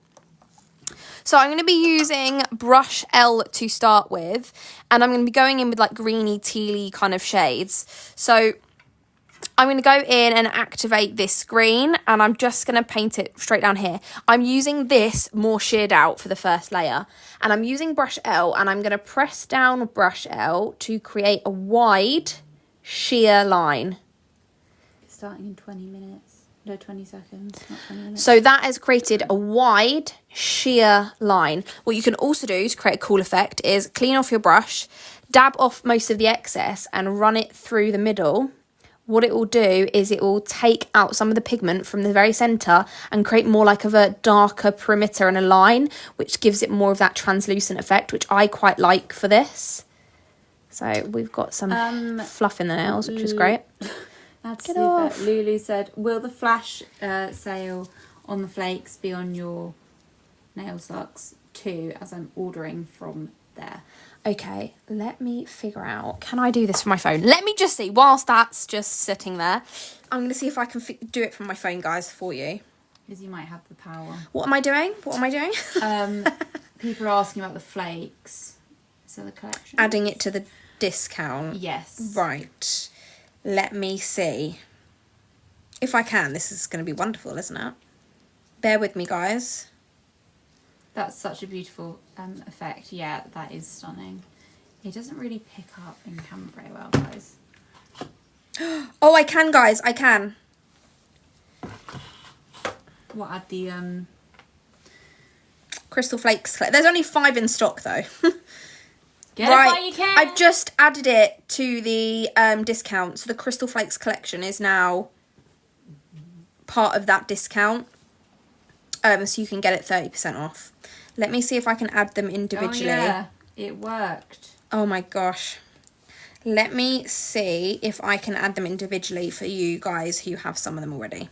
So I'm going to be using brush L to start with, and I'm going to be going in with like greeny, tealy kind of shades. So I'm going to go in and activate this green, and I'm just going to paint it straight down here. I'm using this more sheared out for the first layer, and I'm using brush L, and I'm going to press down brush L to create a wide sheer line. Starting in 20 minutes. No, 20 seconds, not 20 minutes. So that has created a wide sheer line. What you can also do to create a cool effect is clean off your brush, dab off most of the excess and run it through the middle. What it will do is it will take out some of the pigment from the very centre and create more like of a darker perimeter and a line, which gives it more of that translucent effect, which I quite like for this. So we've got some fluff in the nails, which is great. That's Get super. off. Lulu said, will the flash sale on the flakes be on your NAILS-LUXE too, as I'm ordering from there? Okay, let me figure out. Can I do this from my phone? Let me just see. Whilst that's just sitting there, I'm going to see if I can do it from my phone, guys, for you. Because you might have the power. What am I doing? What am I doing? People are asking about the flakes. So the collection. Adding it to the discount. Yes. Right. Let me see. If I can, this is going to be wonderful, isn't it? Bear with me, guys. That's such a beautiful effect. Yeah, that is stunning. It doesn't really pick up in camera very well, guys. Oh, I can, guys. I can. What, add the... Crystal Flakes. There's only 5 in stock, though. Get right. it while you can. I've just added it to the discount. So the Crystal Flakes collection is now part of that discount. So you can get it 30% off. Let me see if I can add them individually. Oh, yeah. It worked. Oh my gosh. Let me see if I can add them individually for you guys who have some of them already.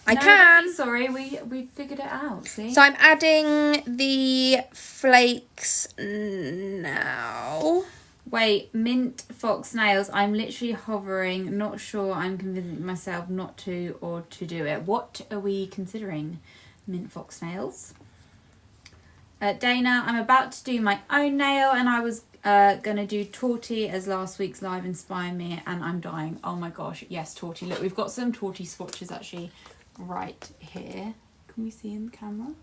I can. Sorry, we figured it out, see? So I'm adding the flakes now. Wait, mint fox nails. I'm literally hovering, not sure I'm convincing myself not to or to do it. What are we considering? Mint fox nails. Dana, I'm about to do my own nail, and I was gonna do Torty as last week's live inspired me, and I'm dying. Oh my gosh, yes, Torty. Look, we've got some Torty swatches actually right here. Can we see in the camera?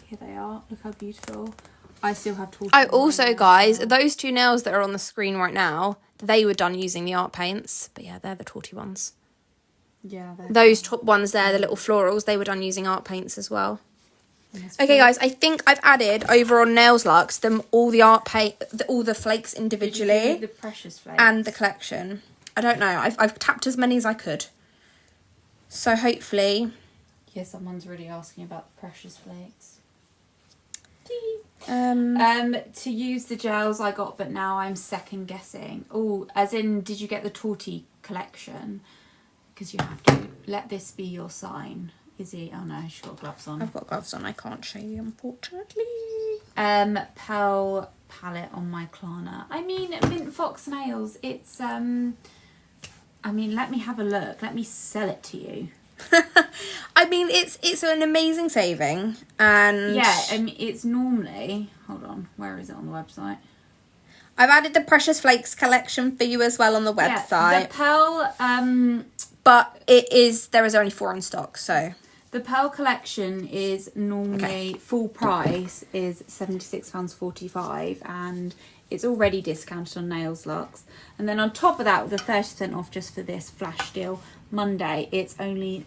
Here they are. Look how beautiful. I still have Torty. Oh, also, guys, those 2 nails that are on the screen right now, they were done using the art paints. But yeah, they're the Torty ones. Yeah. Those top ones there, the little florals, they were done using art paints as well. Okay, guys, I think I've added over on NAILS-LUXE them all the art paint, all the flakes individually, the precious flakes and the collection. I don't know. I've tapped as many as I could. So hopefully, yeah, someone's really asking about the precious flakes. To use the gels I got, but now I'm second guessing. Oh, as in, did you get the Torty collection? Because you have to let this be your sign. Is he? Oh no, she's got gloves on. I've got gloves on. I can't show you, unfortunately. Pearl palette on my Klarna. I mean, Mint Fox nails. It's I mean, let me have a look. Let me sell it to you. I mean, it's an amazing saving, and yeah, I mean, it's normally. Hold on, where is it on the website? I've added the Precious Flakes collection for you as well on the website. Yeah, the Pearl, but there is only 4 in stock, so. The Pearl collection is normally full price is £76.45, and it's already discounted on NAILS-LUXE. And then on top of that, with the 30% off just for this flash deal Monday, it's only.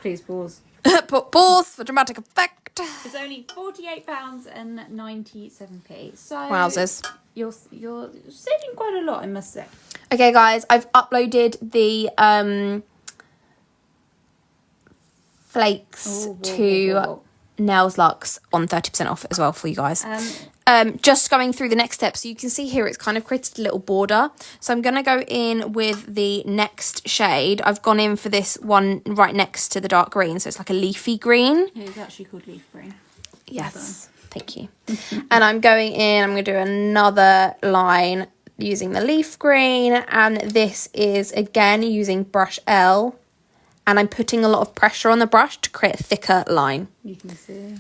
Please pause. Pause for dramatic effect. It's only £48.97. So wowzers. You're saving quite a lot, I must say. Okay, guys, I've uploaded the flakes to NAILS-LUXE on 30% off as well for you guys. Just going through the next step, so you can see here it's kind of created a little border. So I'm going to go in with the next shade. I've gone in for this one right next to the dark green, so it's like a leafy green. Yeah, it's actually called leaf green. Yes, thank you. And I'm going to do another line using the leaf green, and this is again using brush L, and I'm putting a lot of pressure on the brush to create a thicker line. You can see.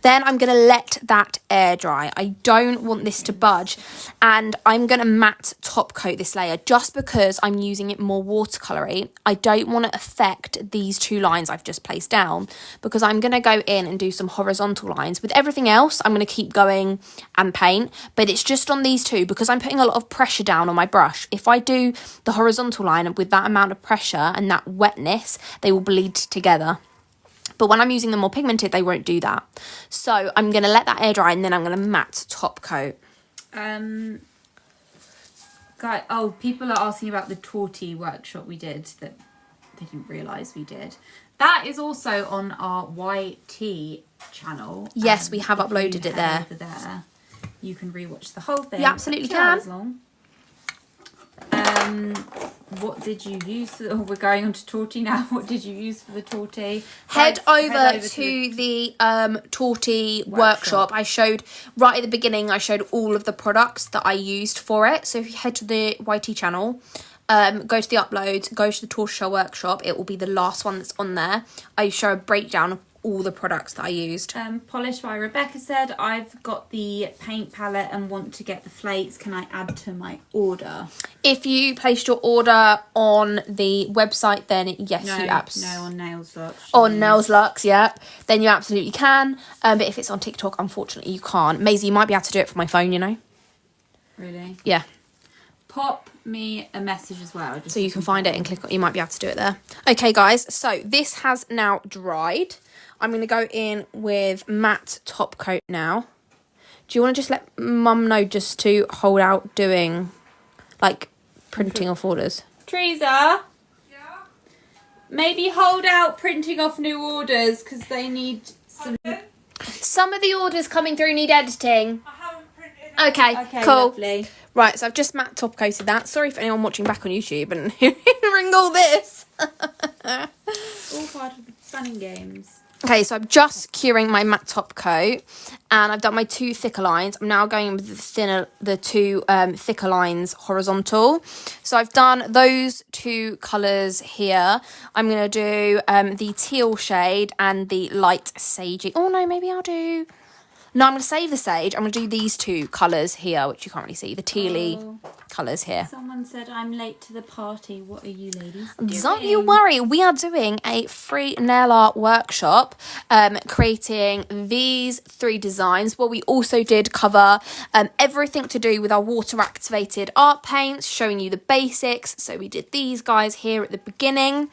Then I'm going to let that air dry. I don't want this to budge, and I'm going to matte top coat this layer just because I'm using it more watercolory. I don't want to affect these 2 lines I've just placed down, because I'm going to go in and do some horizontal lines. With everything else, I'm going to keep going and paint, but it's just on these 2 because I'm putting a lot of pressure down on my brush. If I do the horizontal line with that amount of pressure and that wetness, they will bleed together. But when I'm using them more pigmented, they won't do that. So I'm going to let that air dry, and then I'm going to matte top coat. People are asking about the Torty workshop we did that they didn't realise we did. That is also on our YT channel. Yes, we have uploaded it there. Over there. You can rewatch the whole thing. You absolutely can. Long. What did you use? We're going on to Torty now. What did you use for the Torty? Head over to the Torty workshop. I showed right at the beginning. I showed all of the products that I used for it. So if you head to the YT channel, go to the uploads, go to the Tortoiseshell workshop. It will be the last one that's on there. I show a breakdown of all the products that I used. Polished by Rebecca said, I've got the paint palette and want to get the flakes. Can I add to my order? If you placed your order on the website, then yes, you absolutely. No, on NAILS-LUXE. On NAILS-LUXE, yeah. Then you absolutely can. But if it's on TikTok, unfortunately, you can't. Maisie, you might be able to do it from my phone, you know? Really? Yeah. Pop me a message as well. So you can find it and click on. You might be able to do it there. Okay, guys. So this has now dried. I'm going to go in with matte top coat now. Do you want to just let Mum know just to hold out doing, like, printing off orders? Teresa? Yeah? Maybe hold out printing off new orders because they need some... Some of the orders coming through need editing. I haven't printed. Okay, cool. Lovely. Right, so I've just matte top coated that. Sorry for anyone watching back on YouTube and hearing all this. All part of the fun and games. Okay, so I'm just curing my matte top coat, and I've done my 2 thicker lines. I'm now going with the 2 thicker lines horizontal. So I've done those 2 colours here. I'm going to do the teal shade and the light sagey. Oh no, maybe I'll do... No, I'm going to save the sage. I'm going to do these 2 colours here, which you can't really see. The tealy colours here. Someone said I'm late to the party. What are you ladies doing? Don't you worry. We are doing a free nail art workshop, creating these 3 designs. Well, we also did cover everything to do with our water activated art paints, showing you the basics. So we did these guys here at the beginning.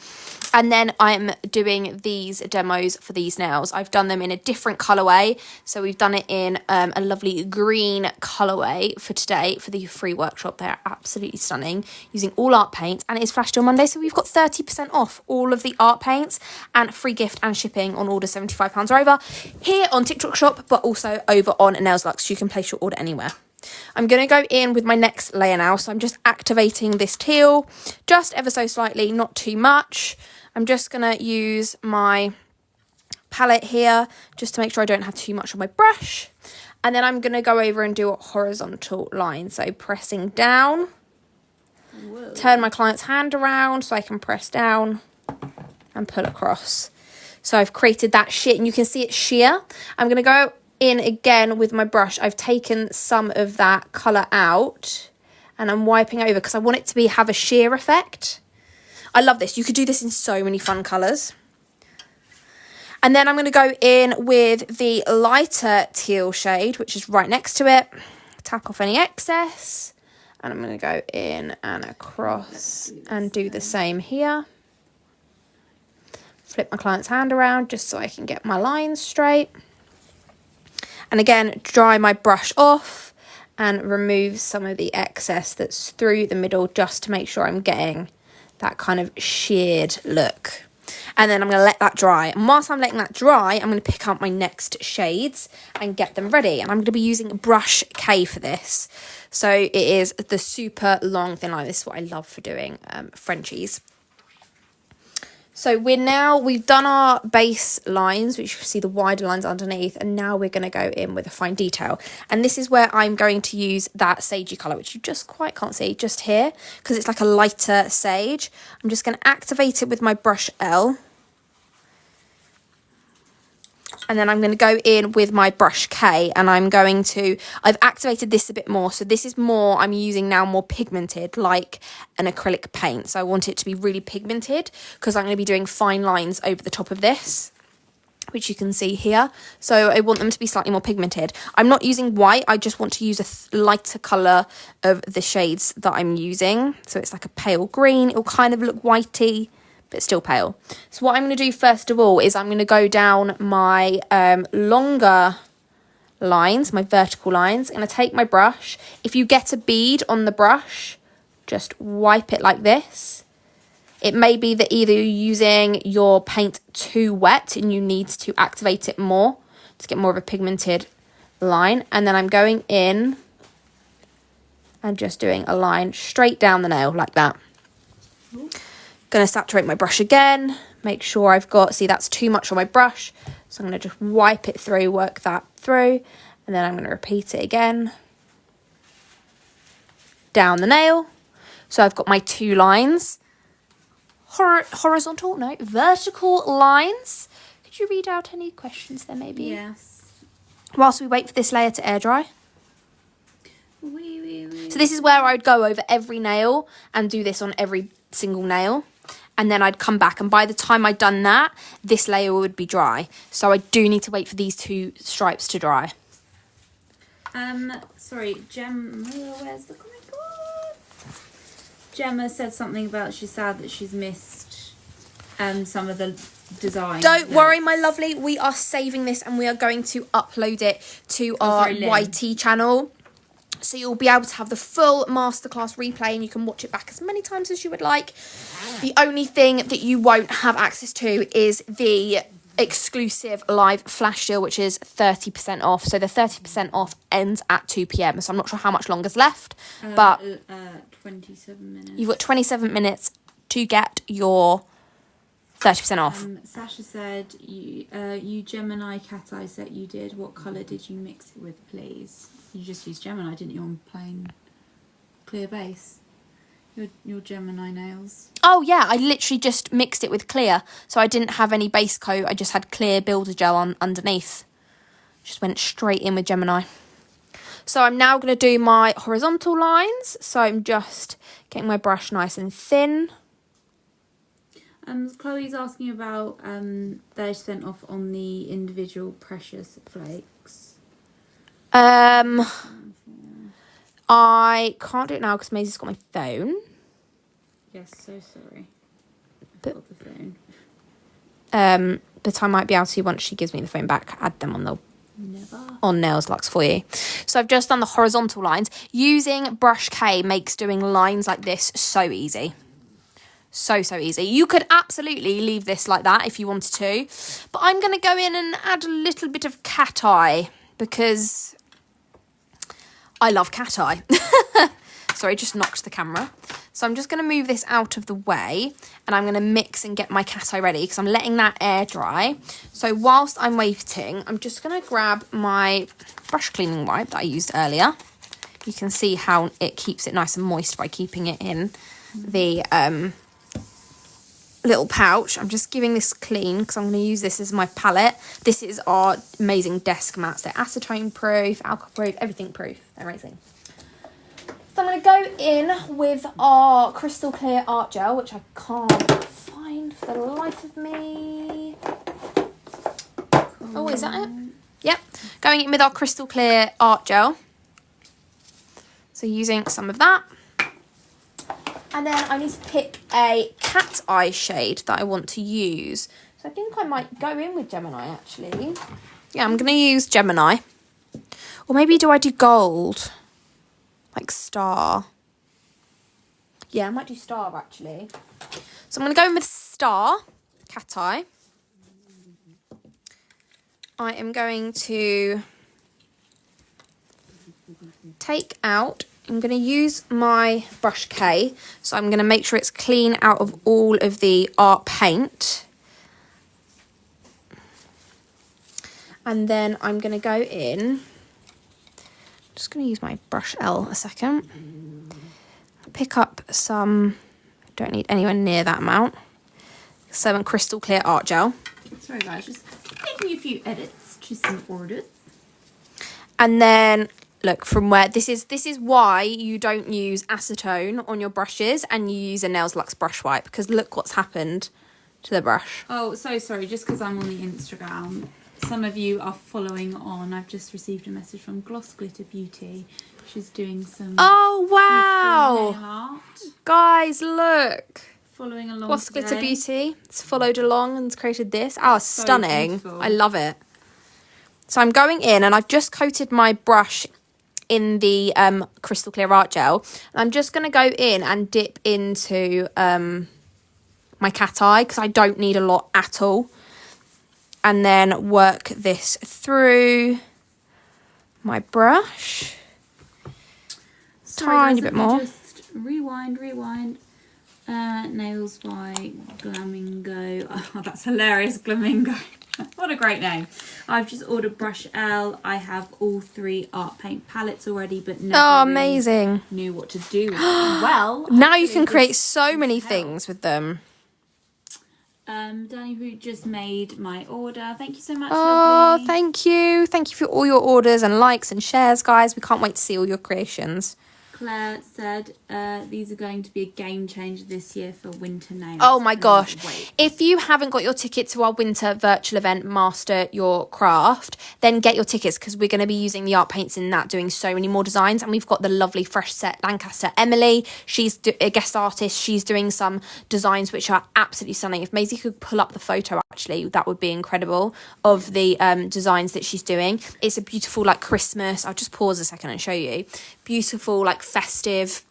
And then I'm doing these demos for these nails. I've done them in a different colourway. So we've done done it in a lovely green colourway for today for the free workshop. They're absolutely stunning, using all art paints, and it is Flash Deal Monday, so we've got 30% off all of the art paints and free gift and shipping on orders £75 or over here on TikTok Shop, but also over on NAILS-LUXE. You can place your order anywhere. I'm going to go in with my next layer now, so I'm just activating this teal just ever so slightly, not too much. I'm just going to use my palette here just to make sure I don't have too much on my brush, and then I'm going to go over and do a horizontal line, so pressing down. Whoa. Turn my client's hand around so I can press down and pull across. So I've created that sheer, and you can see it's sheer. I'm going to go in again with my brush. I've taken some of that colour out and I'm wiping over because I want it to have a sheer effect. I love this. You could do this in so many fun colours. And then I'm going to go in with the lighter teal shade, which is right next to it. Tap off any excess. And I'm going to go in and across and do the same here. Flip my client's hand around just so I can get my lines straight. And again, dry my brush off and remove some of the excess that's through the middle just to make sure I'm getting that kind of sheared look. And then I'm going to let that dry. And whilst I'm letting that dry, I'm going to pick up my next shades and get them ready. And I'm going to be using brush K for this. So it is the super long thin line. This is what I love for doing Frenchies. So we've done our base lines, which you can see the wider lines underneath, and now we're going to go in with a fine detail. And this is where I'm going to use that sagey colour, which you just quite can't see, just here, because it's like a lighter sage. I'm just going to activate it with my brush L. And then I'm going to go in with my brush K, and I've activated this a bit more. So this is more, I'm using now more pigmented, like an acrylic paint. So I want it to be really pigmented because I'm going to be doing fine lines over the top of this, which you can see here. So I want them to be slightly more pigmented. I'm not using white. I just want to use a lighter colour of the shades that I'm using. So it's like a pale green. It'll kind of look whitey, but still pale. So what I'm going to do first of all is I'm going to go down my longer lines, my vertical lines. I'm going to take my brush. If you get a bead on the brush, just wipe it like this. It may be that either you're using your paint too wet and you need to activate it more to get more of a pigmented line. And then I'm going in and just doing a line straight down the nail like that. Ooh. Going to saturate my brush again, make sure see that's too much on my brush, so I'm going to just wipe it through, work that through, and then I'm going to repeat it again down the nail. So I've got my two lines, vertical lines. Could you read out any questions there maybe? Yes. Whilst we wait for this layer to air dry. So this is where I would go over every nail and do this on every single nail. And then I'd come back, and by the time I'd done that, this layer would be dry. So I do need to wait for these two stripes to dry. Sorry, where's the comment? Gemma said something about she's sad that she's missed some of the design. Don't worry, my lovely. We are saving this and we are going to upload it to our YT channel. So you'll be able to have the full masterclass replay and you can watch it back as many times as you would like. The only thing that you won't have access to is the exclusive live flash deal, which is 30% off. So the 30% off ends at 2 p.m. So I'm not sure how much longer's left, but 27 minutes. You've got 27 minutes to get your 30% off. Sasha said, you Gemini cat eye set you did. What colour did you mix it with, please? You just used Gemini, didn't you, on plain clear base? Your Gemini nails. Oh, yeah, I literally just mixed it with clear. So I didn't have any base coat. I just had clear builder gel on underneath. Just went straight in with Gemini. So I'm now going to do my horizontal lines. So I'm just getting my brush nice and thin. Chloe's asking about 30% off on the individual precious flakes. I can't do it now because Maisie's got my phone. Yes, so sorry. I've got the phone. But I might be able to, once she gives me the phone back, add them on the Never. On NAILS-LUXE for you. So I've just done the horizontal lines. Using brush K makes doing lines like this so easy. So easy. You could absolutely leave this like that if you wanted to, but I'm going to go in and add a little bit of cat eye because I love cat eye. Sorry, just knocked the camera. So I'm just going to move this out of the way and I'm going to mix and get my cat eye ready because I'm letting that air dry. So whilst I'm waiting, I'm just going to grab my brush cleaning wipe that I used earlier. You can see how it keeps it nice and moist by keeping it in the little pouch. I'm just giving this clean because I'm going to use this as my palette. This is our amazing desk mats. They're acetone proof, alcohol proof, everything proof. They're amazing. So I'm going to go in with our crystal clear art gel, which I can't find for the life of me. Oh, is that it? Yep. Going in with our crystal clear art gel. So using some of that. And then I need to pick a cat eye shade that I want to use. So I think I might go in with Gemini, actually. Yeah, I'm going to use Gemini. Or maybe do I do gold? Like Star. Yeah, I might do Star, actually. So I'm going to go in with Star, cat eye. I am going to take out... I'm going to use my brush K, so I'm going to make sure it's clean out of all of the art paint. And then I'm going to go in, I'm just going to use my brush L a second, pick up some, don't need anywhere near that amount, some crystal clear art gel. Sorry guys, just making a few edits to some orders. And then... Look, from where this is why you don't use acetone on your brushes and you use a NAILS-LUXE brush wipe, because look what's happened to the brush. Oh, so sorry, just because I'm on the Instagram. Some of you are following on. I've just received a message from Gloss Glitter Beauty. She's doing some Oh, wow. nail art. Guys, look. Following along Gloss today. Glitter Beauty. It's followed along and created this. Oh, So stunning. beautiful. I love it. So I'm going in and I've just coated my brush in the crystal clear art gel. And I'm just going to go in and dip into my cat eye because I don't need a lot at all. And then work this through my brush. Sorry, Tiny guys, bit let me more. Just rewind. Nails by Glamingo. Oh, that's hilarious, Glamingo. What a great name. I've just ordered brush L. I have all 3 art paint palettes already, but never amazing. really knew what to do with them. Well, Now you hopefully can create this so many helps. things with them. Danny who just made my order. Thank you so much, Oh, lovely. thank you. Thank you for all your orders and likes and shares, guys. We can't wait to see all your creations. Claire said these are going to be a game changer this year for winter nails. Oh my gosh. Wait. If you haven't got your ticket to our winter virtual event, Master Your Craft, then get your tickets because we're going to be using the art paints in that, doing so many more designs. And we've got the lovely Fresh Set Lancaster Emily. She's a guest artist. She's doing some designs which are absolutely stunning. If Maisie could pull up the photo, actually, that would be incredible, of the designs that she's doing. It's a beautiful, like, Christmas. I'll just pause a second and show you. Beautiful, like, festive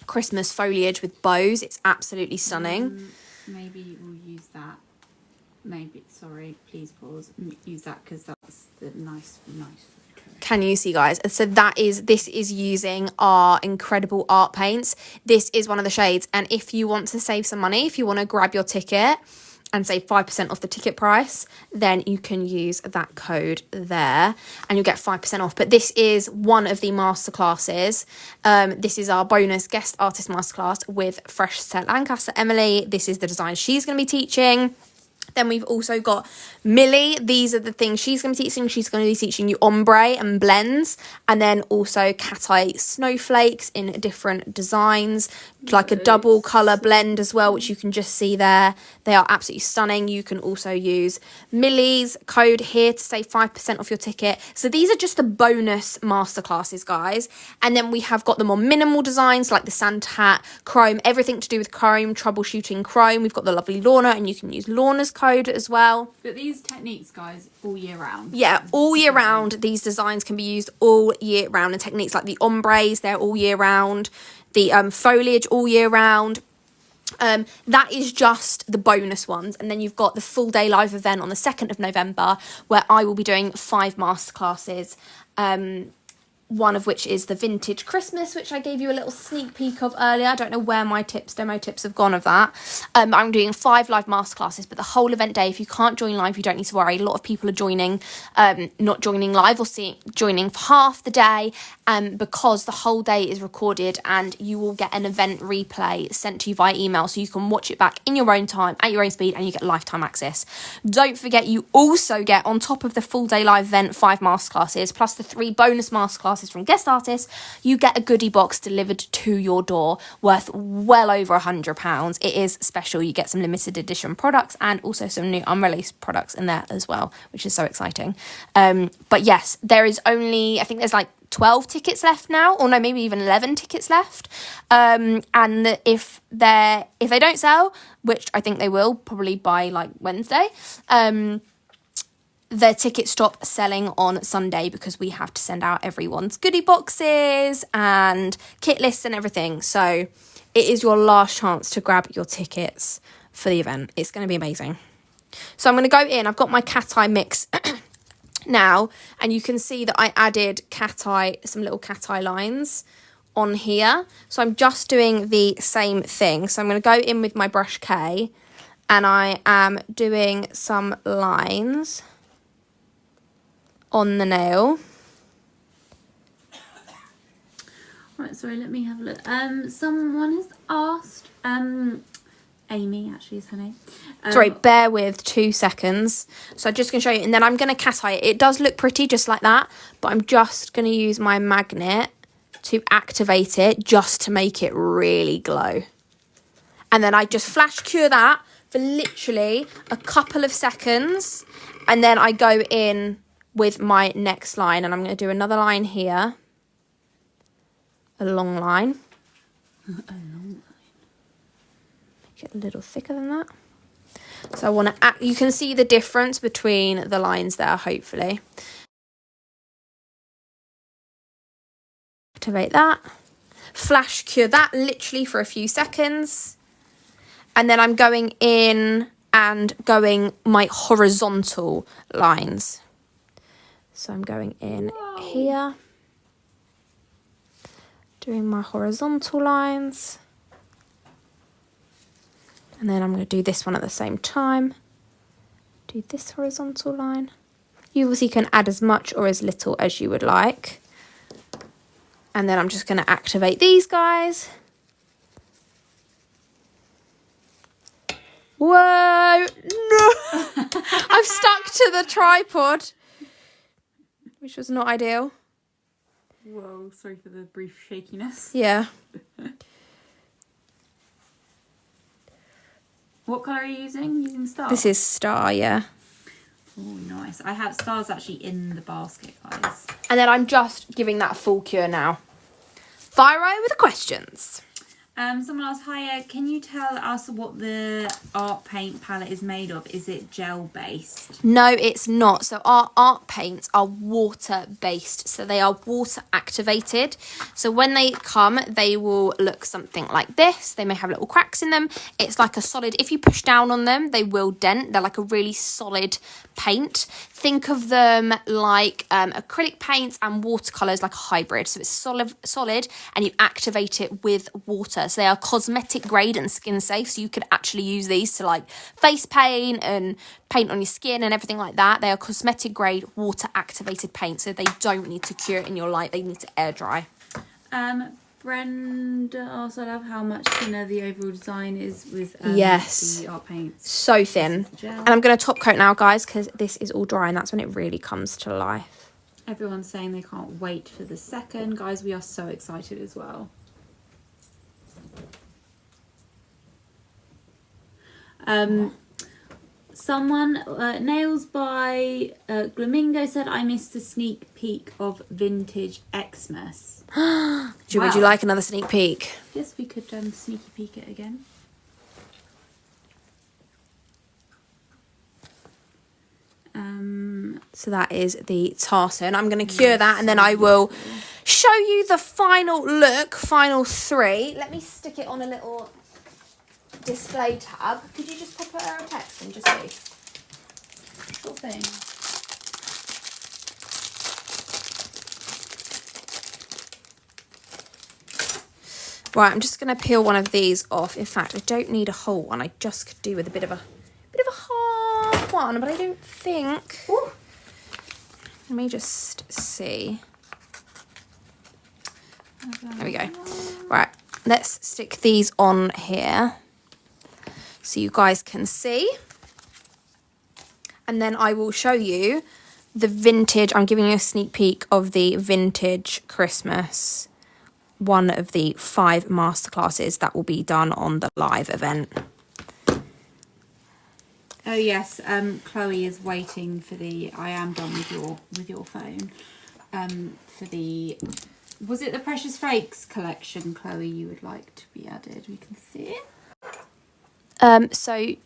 Christmas foliage with bows. It's absolutely stunning. Maybe we'll use that. Maybe, sorry, please pause. Use that because that's the nice photo. Can you see, guys? So this is using our incredible art paints. This is one of the shades. And if you want to save some money, if you want to grab your ticket and save 5% off the ticket price, then you can use that code there and you'll get 5% off. But this is one of the masterclasses. This is our bonus guest artist masterclass with Fresh Set Lancaster Emily. This is the design she's going to be teaching. Then we've also got Millie. These are the things she's going to be teaching. She's going to be teaching you ombre and blends. And then also cat eye snowflakes in different designs. Like a double colour blend as well, which you can just see there. They are absolutely stunning. You can also use Millie's code here to save 5% off your ticket. So these are just the bonus masterclasses, guys. And then we have got the more minimal designs like the Santa hat, chrome, everything to do with chrome, troubleshooting chrome. We've got the lovely Lorna, and you can use Lorna's code as well. But these these techniques, guys, all year round? Yeah, all year round. These designs can be used all year round. And techniques like the ombres, they're all year round. The foliage, all year round. That is just the bonus ones. And then you've got the full day live event on the 2nd of November, where I will be doing 5 masterclasses. One of which is the vintage Christmas, which I gave you a little sneak peek of earlier. I don't know where my demo tips have gone of that. I'm doing 5 live masterclasses, but the whole event day, if you can't join live, you don't need to worry. A lot of people are joining, not joining live, or joining for half the day, because the whole day is recorded, and you will get an event replay sent to you via email, so you can watch it back in your own time, at your own speed, and you get lifetime access. Don't forget, you also get, on top of the full day live event, 5 masterclasses, plus the 3 bonus masterclasses from guest artists. You get a goodie box delivered to your door worth well over £100. It is special. You get some limited edition products and also some new unreleased products in there as well, which is so exciting. But yes, there is only, I think there's like 12 tickets left now, or no, maybe even 11 tickets left. And if they don't sell, which I think they will probably by like Wednesday, the tickets stop selling on Sunday, because we have to send out everyone's goodie boxes and kit lists and everything. So it is your last chance to grab your tickets for the event. It's going to be amazing. So I'm going to go in. I've got my cat eye mix now, and you can see that I added some little cat eye lines on here. So I'm just doing the same thing. So I'm going to go in with my brush K, and I am doing some lines on the nail. Right, sorry, let me have a look. Someone has asked, Amy actually is her name. Sorry, bear with 2 seconds. So I'm just going to show you, and then I'm going to cat eye it. It does look pretty just like that, but I'm just going to use my magnet to activate it, just to make it really glow. And then I just flash cure that for literally a couple of seconds, and then I go in with my next line, and I'm going to do another line here, a long line. A long line. Make it a little thicker than that. So I want to you can see the difference between the lines there, hopefully. Activate that, flash cure that literally for a few seconds, and then I'm going in and going my horizontal lines. So I'm going in here, doing my horizontal lines, and then I'm going to do this one at the same time. Do this horizontal line. You obviously can add as much or as little as you would like. And then I'm just going to activate these guys. Whoa! No! I've stuck to the tripod, which was not ideal. Whoa, sorry for the brief shakiness. Yeah. What colour are you using? Using Star? This is Star, yeah. Oh, nice. I have Stars actually in the basket, guys. And then I'm just giving that a full cure now. Fire away with the questions. Someone asked, hiya, can you tell us what the art paint palette is made of? Is it gel based? No, it's not. So our art paints are water based. So they are water activated. So when they come, they will look something like this. They may have little cracks in them. It's like a solid, if you push down on them, they will dent. They're like a really solid paint. Think of them like acrylic paints and watercolours, like a hybrid. So it's solid, and you activate it with water. So they are cosmetic grade and skin safe. So you could actually use these to like face paint and paint on your skin and everything like that. They are cosmetic grade water activated paint. So they don't need to cure it in your light. They need to air dry. Brenda also love how much thinner the overall design is with yes, the art paints. So thin. And I'm going to top coat now, guys, because this is all dry and that's when it really comes to life. Everyone's saying they can't wait for the second. Guys, we are so excited as well. Someone, Nails by Glamingo said, I missed a sneak peek of Vintage Xmas. Would you like another sneak peek? Yes, we could sneaky peek it again. So that is the tartan. I'm going to cure that and then I will show you the final look, final 3. Let me stick it on a little display tab. Could you just pop her a text and just see? Sure thing. Right, I'm just going to peel one of these off. In fact, I don't need a whole one. I just could do with a bit of a half one, but I don't think. Ooh. Let me just see. There we go. Right, let's stick these on here so you guys can see. And then I will show you the vintage. I'm giving you a sneak peek of the vintage Christmas, one of the 5 masterclasses that will be done on the live event. Oh yes, Chloe is waiting for the. I am done with your phone. For the, was it the Precious Fakes collection, Chloe? You would like to be added? We can see it. So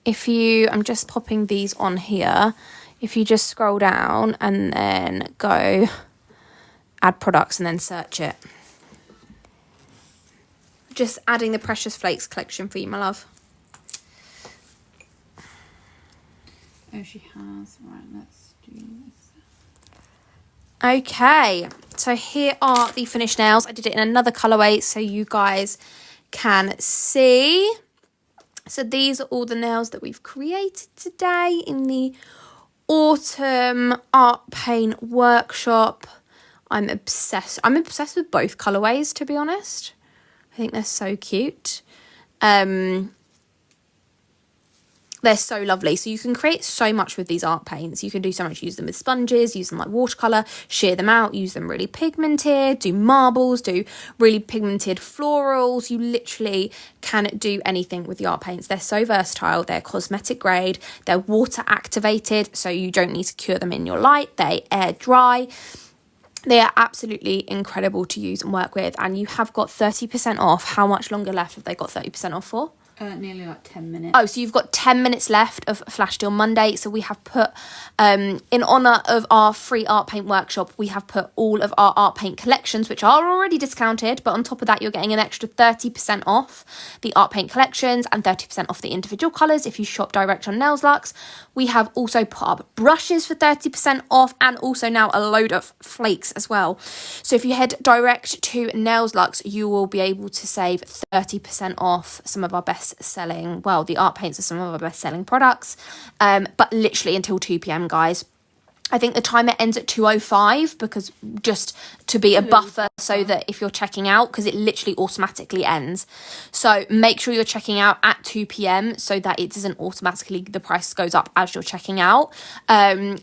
if you, I'm just popping these on here. If you just scroll down and then go add products and then search it. Just adding the Precious Flakes collection for you, my love. Oh, she has. Right, let's do this. Okay, so here are the finished nails. I did it in another colourway so you guys can see. So these are all the nails that we've created today in the Autumn Art Paint Workshop. I'm obsessed with both colourways, to be honest. I think they're so cute. They're so lovely. So you can create so much with these art paints. You can do so much, use them with sponges, use them like watercolour, shear them out, use them really pigmented, do marbles, do really pigmented florals. You literally can do anything with the art paints. They're so versatile. They're cosmetic grade. They're water activated, so you don't need to cure them in your light. They air dry. They are absolutely incredible to use and work with. And you have got 30% off. How much longer left have they got 30% off for? Nearly like 10 minutes. Oh, so you've got 10 minutes left of Flash Deal Monday. So we have put, in honour of our free art paint workshop, we have put all of our art paint collections, which are already discounted. But on top of that, you're getting an extra 30% off the art paint collections and 30% off the individual colours if you shop direct on NAILS-LUXE. We have also put up brushes for 30% off and also now a load of flakes as well. So if you head direct to NAILS-LUXE, you will be able to save 30% off some of our best selling, well, the art paints are some of our best selling products, but literally until 2 p.m, guys. I think the timer ends at 2:05 because just to be a buffer so that if you're checking out, because it literally automatically ends. So make sure you're checking out at 2 p.m. so that it doesn't automatically, the price goes up as you're checking out.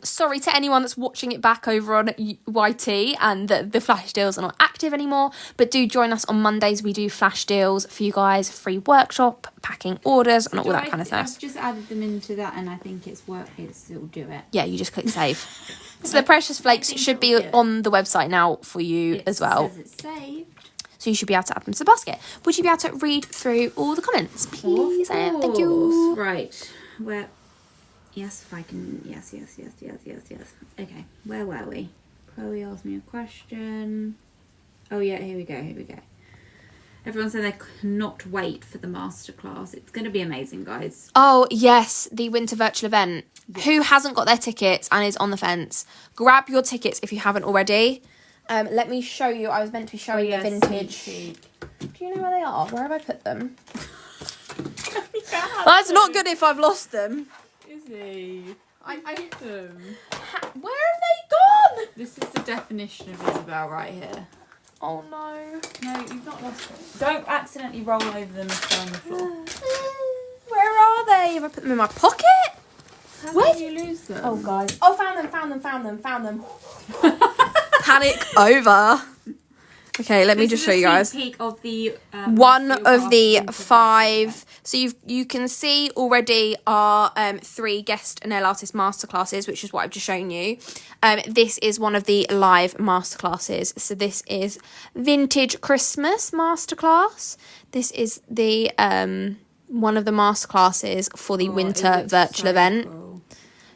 Sorry to anyone that's watching it back over on YT and the flash deals are not active anymore, but do join us on Mondays. We do flash deals for you guys, free workshop, packing orders and all that kind of stuff. I've just added them into that and I think it'll do it. Yeah, you just click save. So the Precious Flakes should be on the website now for you as well. It says it's saved. So you should be able to add them to the basket. Would you be able to read through all the comments, please? Thank you. Right. Yes, if I can. Yes. Okay, where were we? Chloe asked me a question. Oh yeah, here we go. Everyone said they cannot wait for the masterclass. It's going to be amazing, guys. Oh, yes, the winter virtual event. Yes. Who hasn't got their tickets and is on the fence? Grab your tickets if you haven't already. Let me show you. I was meant to be showing the vintage. Do you know where they are? Where have I put them? That's not good if I've lost them. Is he? I them. Where have they gone? This is the definition of Isabel right here. Oh no. No, you've not lost them. Don't accidentally roll over them and fall on the floor. Where are they? Have I put them in my pocket? How did you lose them? Oh guys. Oh, found them. Panic over. Okay, let me just show you guys. Peek of the one of the 5. So you can see already our 3 guest nail artist masterclasses, which is what I've just shown you. This is one of the live masterclasses. So this is Vintage Christmas Masterclass. This is the one of the masterclasses for the winter it virtual so event. Cool.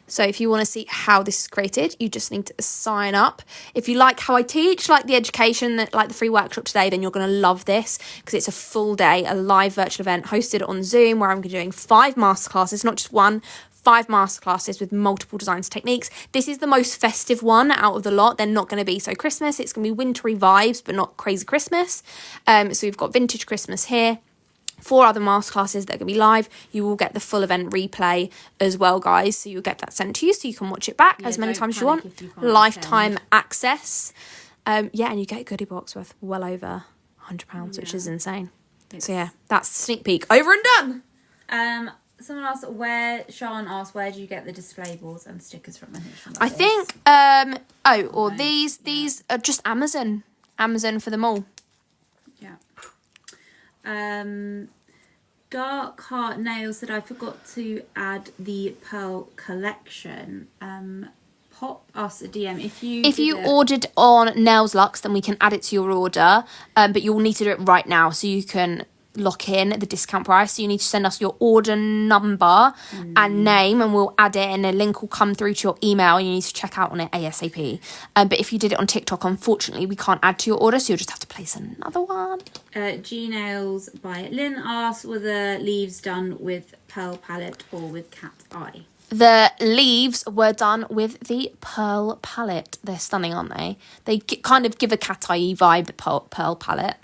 So if you want to see how this is created, you just need to sign up. If you like how I teach, like the education, like the free workshop today, then you're going to love this because it's a full day, a live virtual event hosted on Zoom where I'm doing 5 masterclasses, not just one, 5 masterclasses with multiple designs techniques. This is the most festive one out of the lot. They're not going to be so Christmas. It's going to be wintry vibes, but not crazy Christmas. So we've got vintage Christmas here. 4 other masterclasses that are going to be live. You will get the full event replay as well, guys. So you'll get that sent to you so you can watch it back as many times as you want. Lifetime access. Yeah, and you get a goodie box worth well over £100, which is insane. So yeah, that's the sneak peek. Over and done. Someone asked Sean asked, where do you get the display boards and stickers from? I think, these are just Amazon. Amazon for them all. Yeah. Dark Heart Nails said, I forgot to add the Pearl collection. Pop us a DM if you ordered on NAILS-LUXE, then we can add it to your order, but you'll need to do it right now so you can lock in the discount price. So you need to send us your order number and name, and we'll add it, and a link will come through to your email. You need to check out on it ASAP. But if you did it on TikTok, unfortunately we can't add to your order, so you'll just have to place another one. G Nails by Lynn asks, were the leaves done with Pearl palette or with cat eye? The leaves were done with the Pearl palette. They're stunning, aren't they? They kind of give a cat eye vibe, the Pearl palette.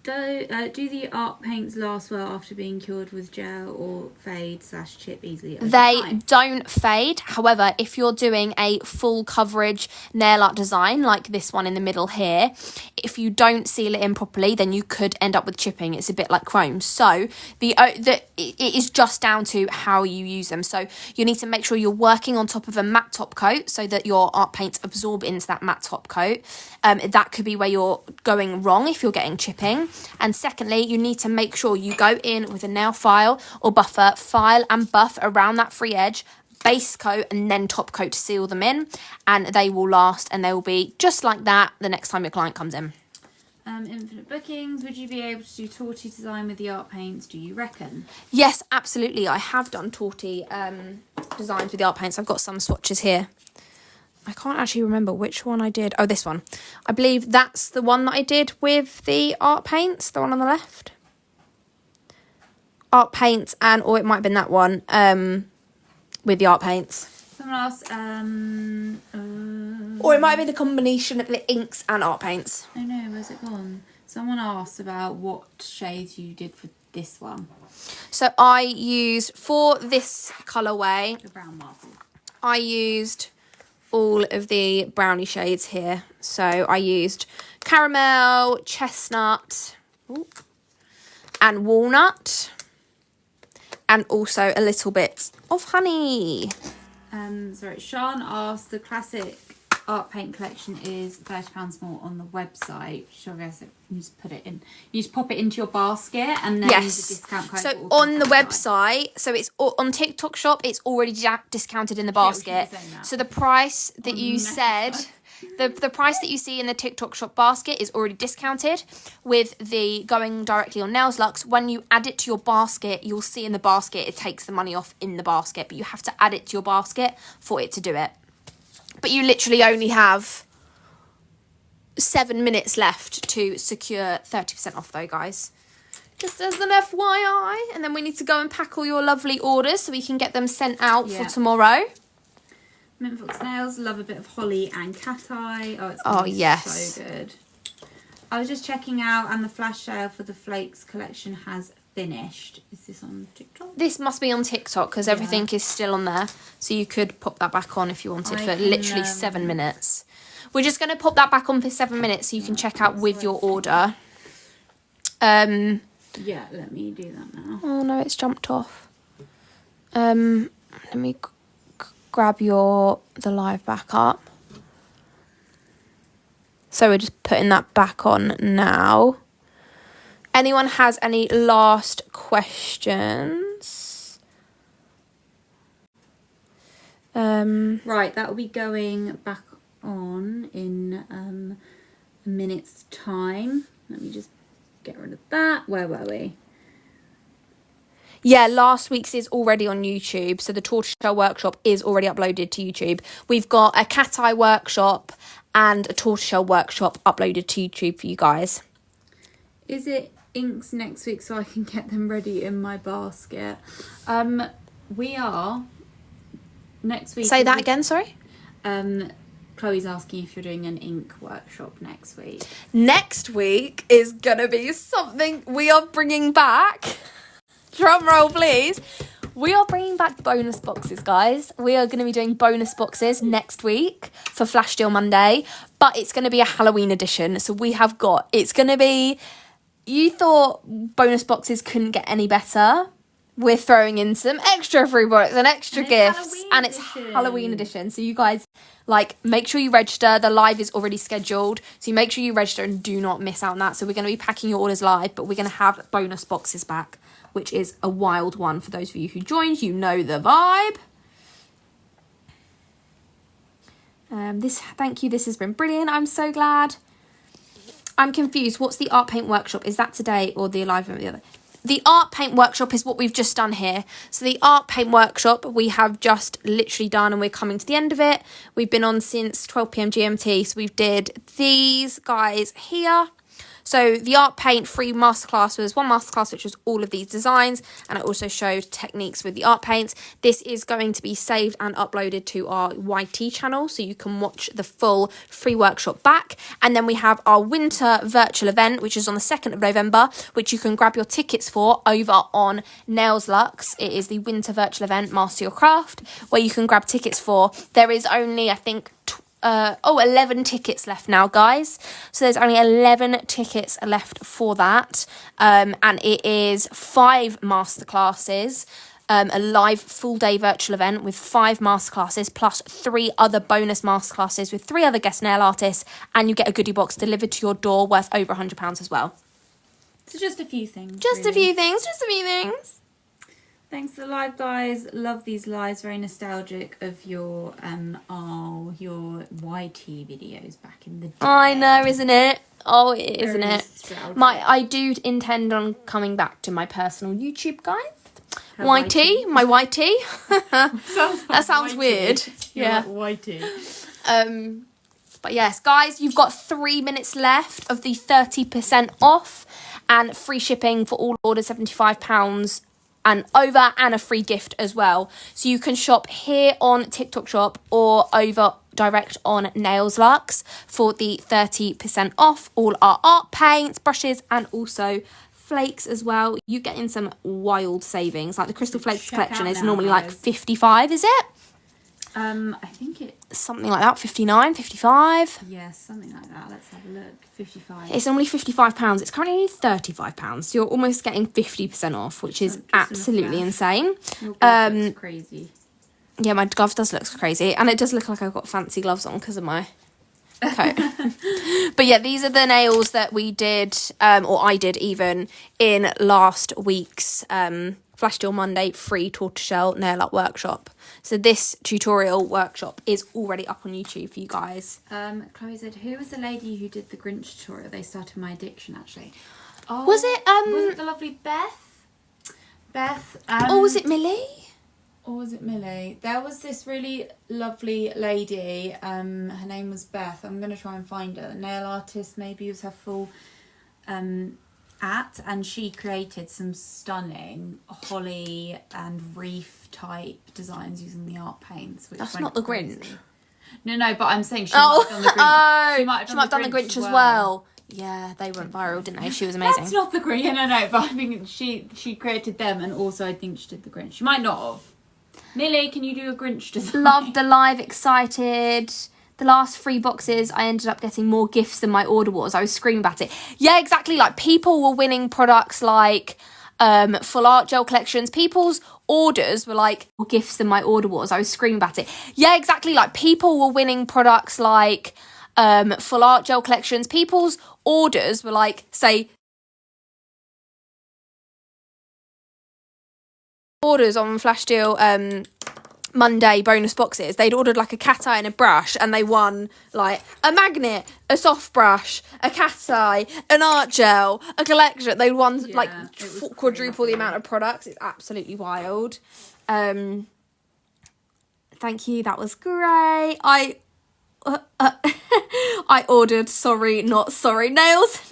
Do the art paints last well after being cured with gel or fade/chip easily? They don't fade. However, if you're doing a full coverage nail art design like this one in the middle here, if you don't seal it in properly, then you could end up with chipping. It's a bit like chrome. So it is just down to how you use them. So you need to make sure you're working on top of a matte top coat so that your art paints absorb into that matte top coat. That could be where you're going wrong if you're getting chipping. And secondly, you need to make sure you go in with a nail file or buffer, file and buff around that free edge, base coat and then top coat to seal them in, and they will last and they will be just like that the next time your client comes in. Infinite Bookings, would you be able to do torty design with the art paints, do you reckon? Yes, absolutely. I have done torty designs with the art paints. I've got some swatches here. I can't actually remember which one I did. Oh, this one. I believe that's the one that I did with the art paints, the one on the left. Art paints, or it might have been that one with the art paints. Someone asked, or it might have been a combination of the inks and art paints. Oh no, where's it gone? Someone asked about what shades you did for this one. So I used, for this colourway, The brown marble. I used all of the brownie shades here. So I used caramel, chestnut, and walnut, and also a little bit of honey. Sean asked, the classic art paint collection is £30 more on the website. So I guess you just put it in. You just pop it into your basket and then the discount code. So on the website, so it's on TikTok Shop, it's already discounted in the basket. So the price that you said, the price that you see in the TikTok Shop basket is already discounted. With the going directly on NAILS-LUXE, when you add it to your basket, you'll see in the basket it takes the money off in the basket, but you have to add it to your basket for it to do it. But you literally only have 7 minutes left to secure 30% off though, guys. Just as an FYI. And then we need to go and pack all your lovely orders so we can get them sent out for tomorrow. Mint Fox Nails, love a bit of holly and cat eye. Yes. So good. I was just checking out, and the flash sale for the Flakes collection has finished. Is this on TikTok? This must be on TikTok because everything is still on there. So you could pop that back on if you wanted for literally 7 minutes. We're just going to pop that back on for 7 minutes so you can check out with your order. Yeah, let me do that now. Oh no, it's jumped off. Let me grab the live back up. So we're just putting that back on now. Anyone has any last questions? Right, that will be going back on in a minute's time. Let me just get rid of that. Where were we? Yeah, last week's is already on YouTube. So the tortoiseshell workshop is already uploaded to YouTube. We've got a cat eye workshop and a tortoiseshell workshop uploaded to YouTube for you guys. Is it inks next week so I can get them ready in my basket? We are next week. Say that again, sorry? Chloe's asking if you're doing an ink workshop next week. Next week is going to be something we are bringing back. Drum roll, please. We are bringing back bonus boxes, guys. We are going to be doing bonus boxes next week for Flash Deal Monday, but it's going to be a Halloween edition. So we have got, it's going to be, you thought bonus boxes couldn't get any better. We're throwing in some extra free products and extra gifts, and it's Halloween edition. So you guys, like, make sure you register. The live is already scheduled, so you make sure you register and do not miss out on that. So we're going to be packing your orders live, but we're going to have bonus boxes back, which is a wild one. For those of you who joined, you know the vibe. Thank you. This has been brilliant. I'm so glad. I'm confused. What's the art paint workshop? Is that today or the live event or the other? The art paint workshop is what we've just done here. So the art paint workshop we have just literally done, and we're coming to the end of it. We've been on since 12 p.m. GMT. So we've did these guys here. So the art paint free masterclass was one masterclass, which was all of these designs, and I also showed techniques with the art paints. This is going to be saved and uploaded to our YT channel, so you can watch the full free workshop back. And then we have our winter virtual event, which is on the 2nd of November, which you can grab your tickets for over on NAILS-LUXE. It is the winter virtual event, Master Your Craft, where you can grab tickets for. There is only, I think, 11 tickets left now, guys. So there's only 11 tickets left for that. And it is 5 masterclasses, a live full day virtual event with 5 masterclasses plus 3 other bonus masterclasses with 3 other guest nail artists, and you get a goodie box delivered to your door worth over £100 as well. So just a few things. Just a few things. Thanks for the live, guys. Love these lives. Very nostalgic of your your YT videos back in the day. I know, isn't it? Oh, isn't Very it? nostalgic. I do intend on coming back to my personal YouTube, guys. Her YT, my YT. That sounds YT. weird. Yeah. YT. But yes, guys, you've got 3 minutes left of the 30% off and free shipping for all orders £75 and over, and a free gift as well. So you can shop here on TikTok Shop or over direct on NAILS-LUXE for the 30% off all our art paints, brushes, and also flakes as well. You get in some wild savings. Like the Crystal Flakes collection is normally like 55, is it? I think it's something like that, 59, 55. Yeah, something like that. Let's have a look. 55. It's normally £55. It's currently only £35. So you're almost getting 50% off, which is absolutely insane. Your glove looks crazy. Yeah, my glove does look crazy, and it does look like I've got fancy gloves on because of my coat. But yeah, these are the nails that we did, or I did even, in last week's Flash Deal Monday free tortoiseshell nail art workshop. So this tutorial workshop is already up on YouTube for you guys. Chloe said, who was the lady who did the Grinch tutorial? They started my addiction, actually. Oh, was it the lovely Beth? Beth. Or was it Millie? Or was it Millie? There was this really lovely lady. Her name was Beth. I'm going to try and find her. Nail artist, maybe was her full and she created some stunning holly and reef type designs using the art paints. Which That's not the Grinch. No, but I'm saying she might have done the Grinch. She might have done the Grinch as well. Yeah, they went viral, didn't they? She was amazing. That's not the Grinch. No, but I think she created them, and also I think she did the Grinch. She might not have. Millie, can you do a Grinch design? Loved the live, excited. The last 3 boxes, I ended up getting more gifts than my order was. I was screaming about it. Yeah, exactly. Like, people were winning products like full art gel collections. People's orders were like more gifts than my order was. I was screaming about it. Yeah, exactly. Like, people were winning products like full art gel collections. People's orders were like, say, orders on Flash Deal Monday bonus boxes, they'd ordered like a cat eye and a brush, and they won like a magnet, a soft brush, a cat eye, an art gel, a collection. They won like quadruple the amount of products. It's absolutely wild. Thank you, that was great. I ordered sorry not sorry nails.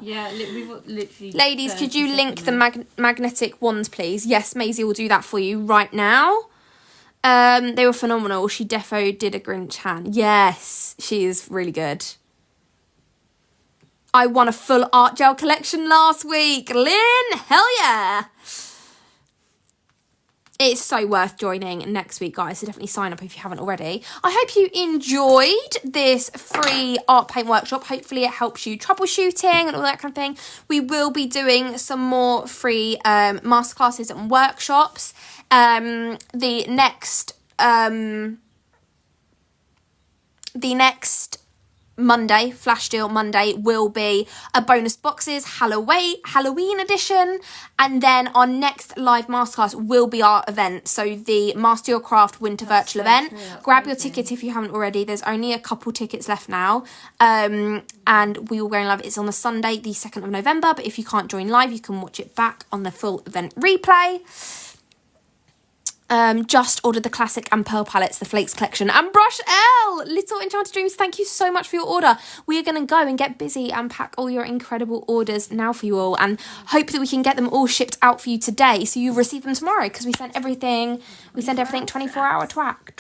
Yeah, we've literally. Ladies, could you link the magnetic wands, please? Yes, Maisie will do that for you right now. They were phenomenal. She defo did a Grinch hand. Yes, she is really good. I won a full art gel collection last week. Lynn, hell yeah. It's so worth joining next week, guys, so definitely sign up if you haven't already. I hope you enjoyed this free art paint workshop. Hopefully it helps you troubleshooting and all that kind of thing. We will be doing some more free masterclasses and workshops. The next Monday, Flash Deal Monday, will be a bonus boxes Halloween edition, and then our next live masterclass will be our event, so the Master Your Craft winter virtual event. Grab your ticket if you haven't already. There's only a couple tickets left now, and we will go live. It's on the Sunday, the 2nd of November, but if you can't join live, you can watch it back on the full event replay. Just ordered the classic and pearl palettes, the Flakes collection, and Brush L. Little Enchanted Dreams, thank you so much for your order. We are going to go and get busy and pack all your incredible orders now for you all, and hope that we can get them all shipped out for you today, so you receive them tomorrow, because we send everything 24-hour tracked.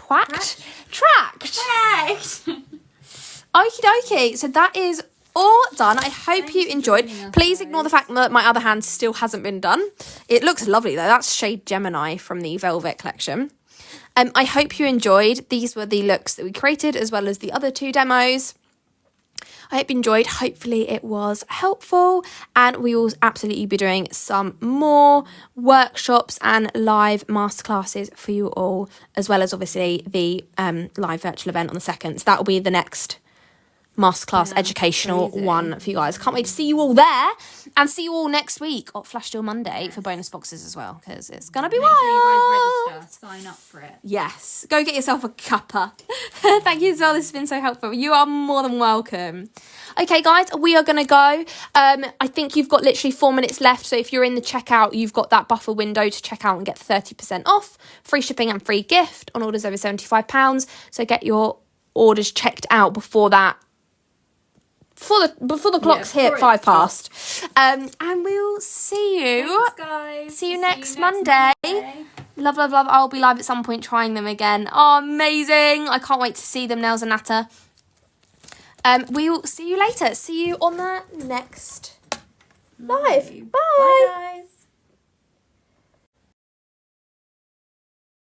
Okie dokie. So that is all done. I hope you enjoyed. Please ignore the fact that my other hand still hasn't been done. It looks lovely though. That's shade Gemini from the Velvet collection. I hope you enjoyed. These were the looks that we created, as well as the other 2 demos. I hope you enjoyed. Hopefully it was helpful, and we will absolutely be doing some more workshops and live masterclasses for you all, as well as obviously the live virtual event on the 2nd. So that will be the next masterclass educational one for you guys. Can't wait to see you all there, and see you all next week on Flash Deal Monday for bonus boxes as well, because it's gonna be wild. You guys register, sign up for it. Yes, go get yourself a cuppa. Thank you as well. This has been so helpful. You are more than welcome. Okay, guys, we are gonna go. I think you've got literally 4 minutes left, so if you're in the checkout, you've got that buffer window to check out and get 30% off, free shipping and free gift on orders over £75. So get your orders checked out before that. Before the clocks hit 5 past. And we'll see you. Thanks, guys. See you next Monday. Love, love, love. I'll be live at some point trying them again. Oh, amazing. I can't wait to see them, Nails and Natter. We will see you later. See you on the next live. Bye. Bye, guys.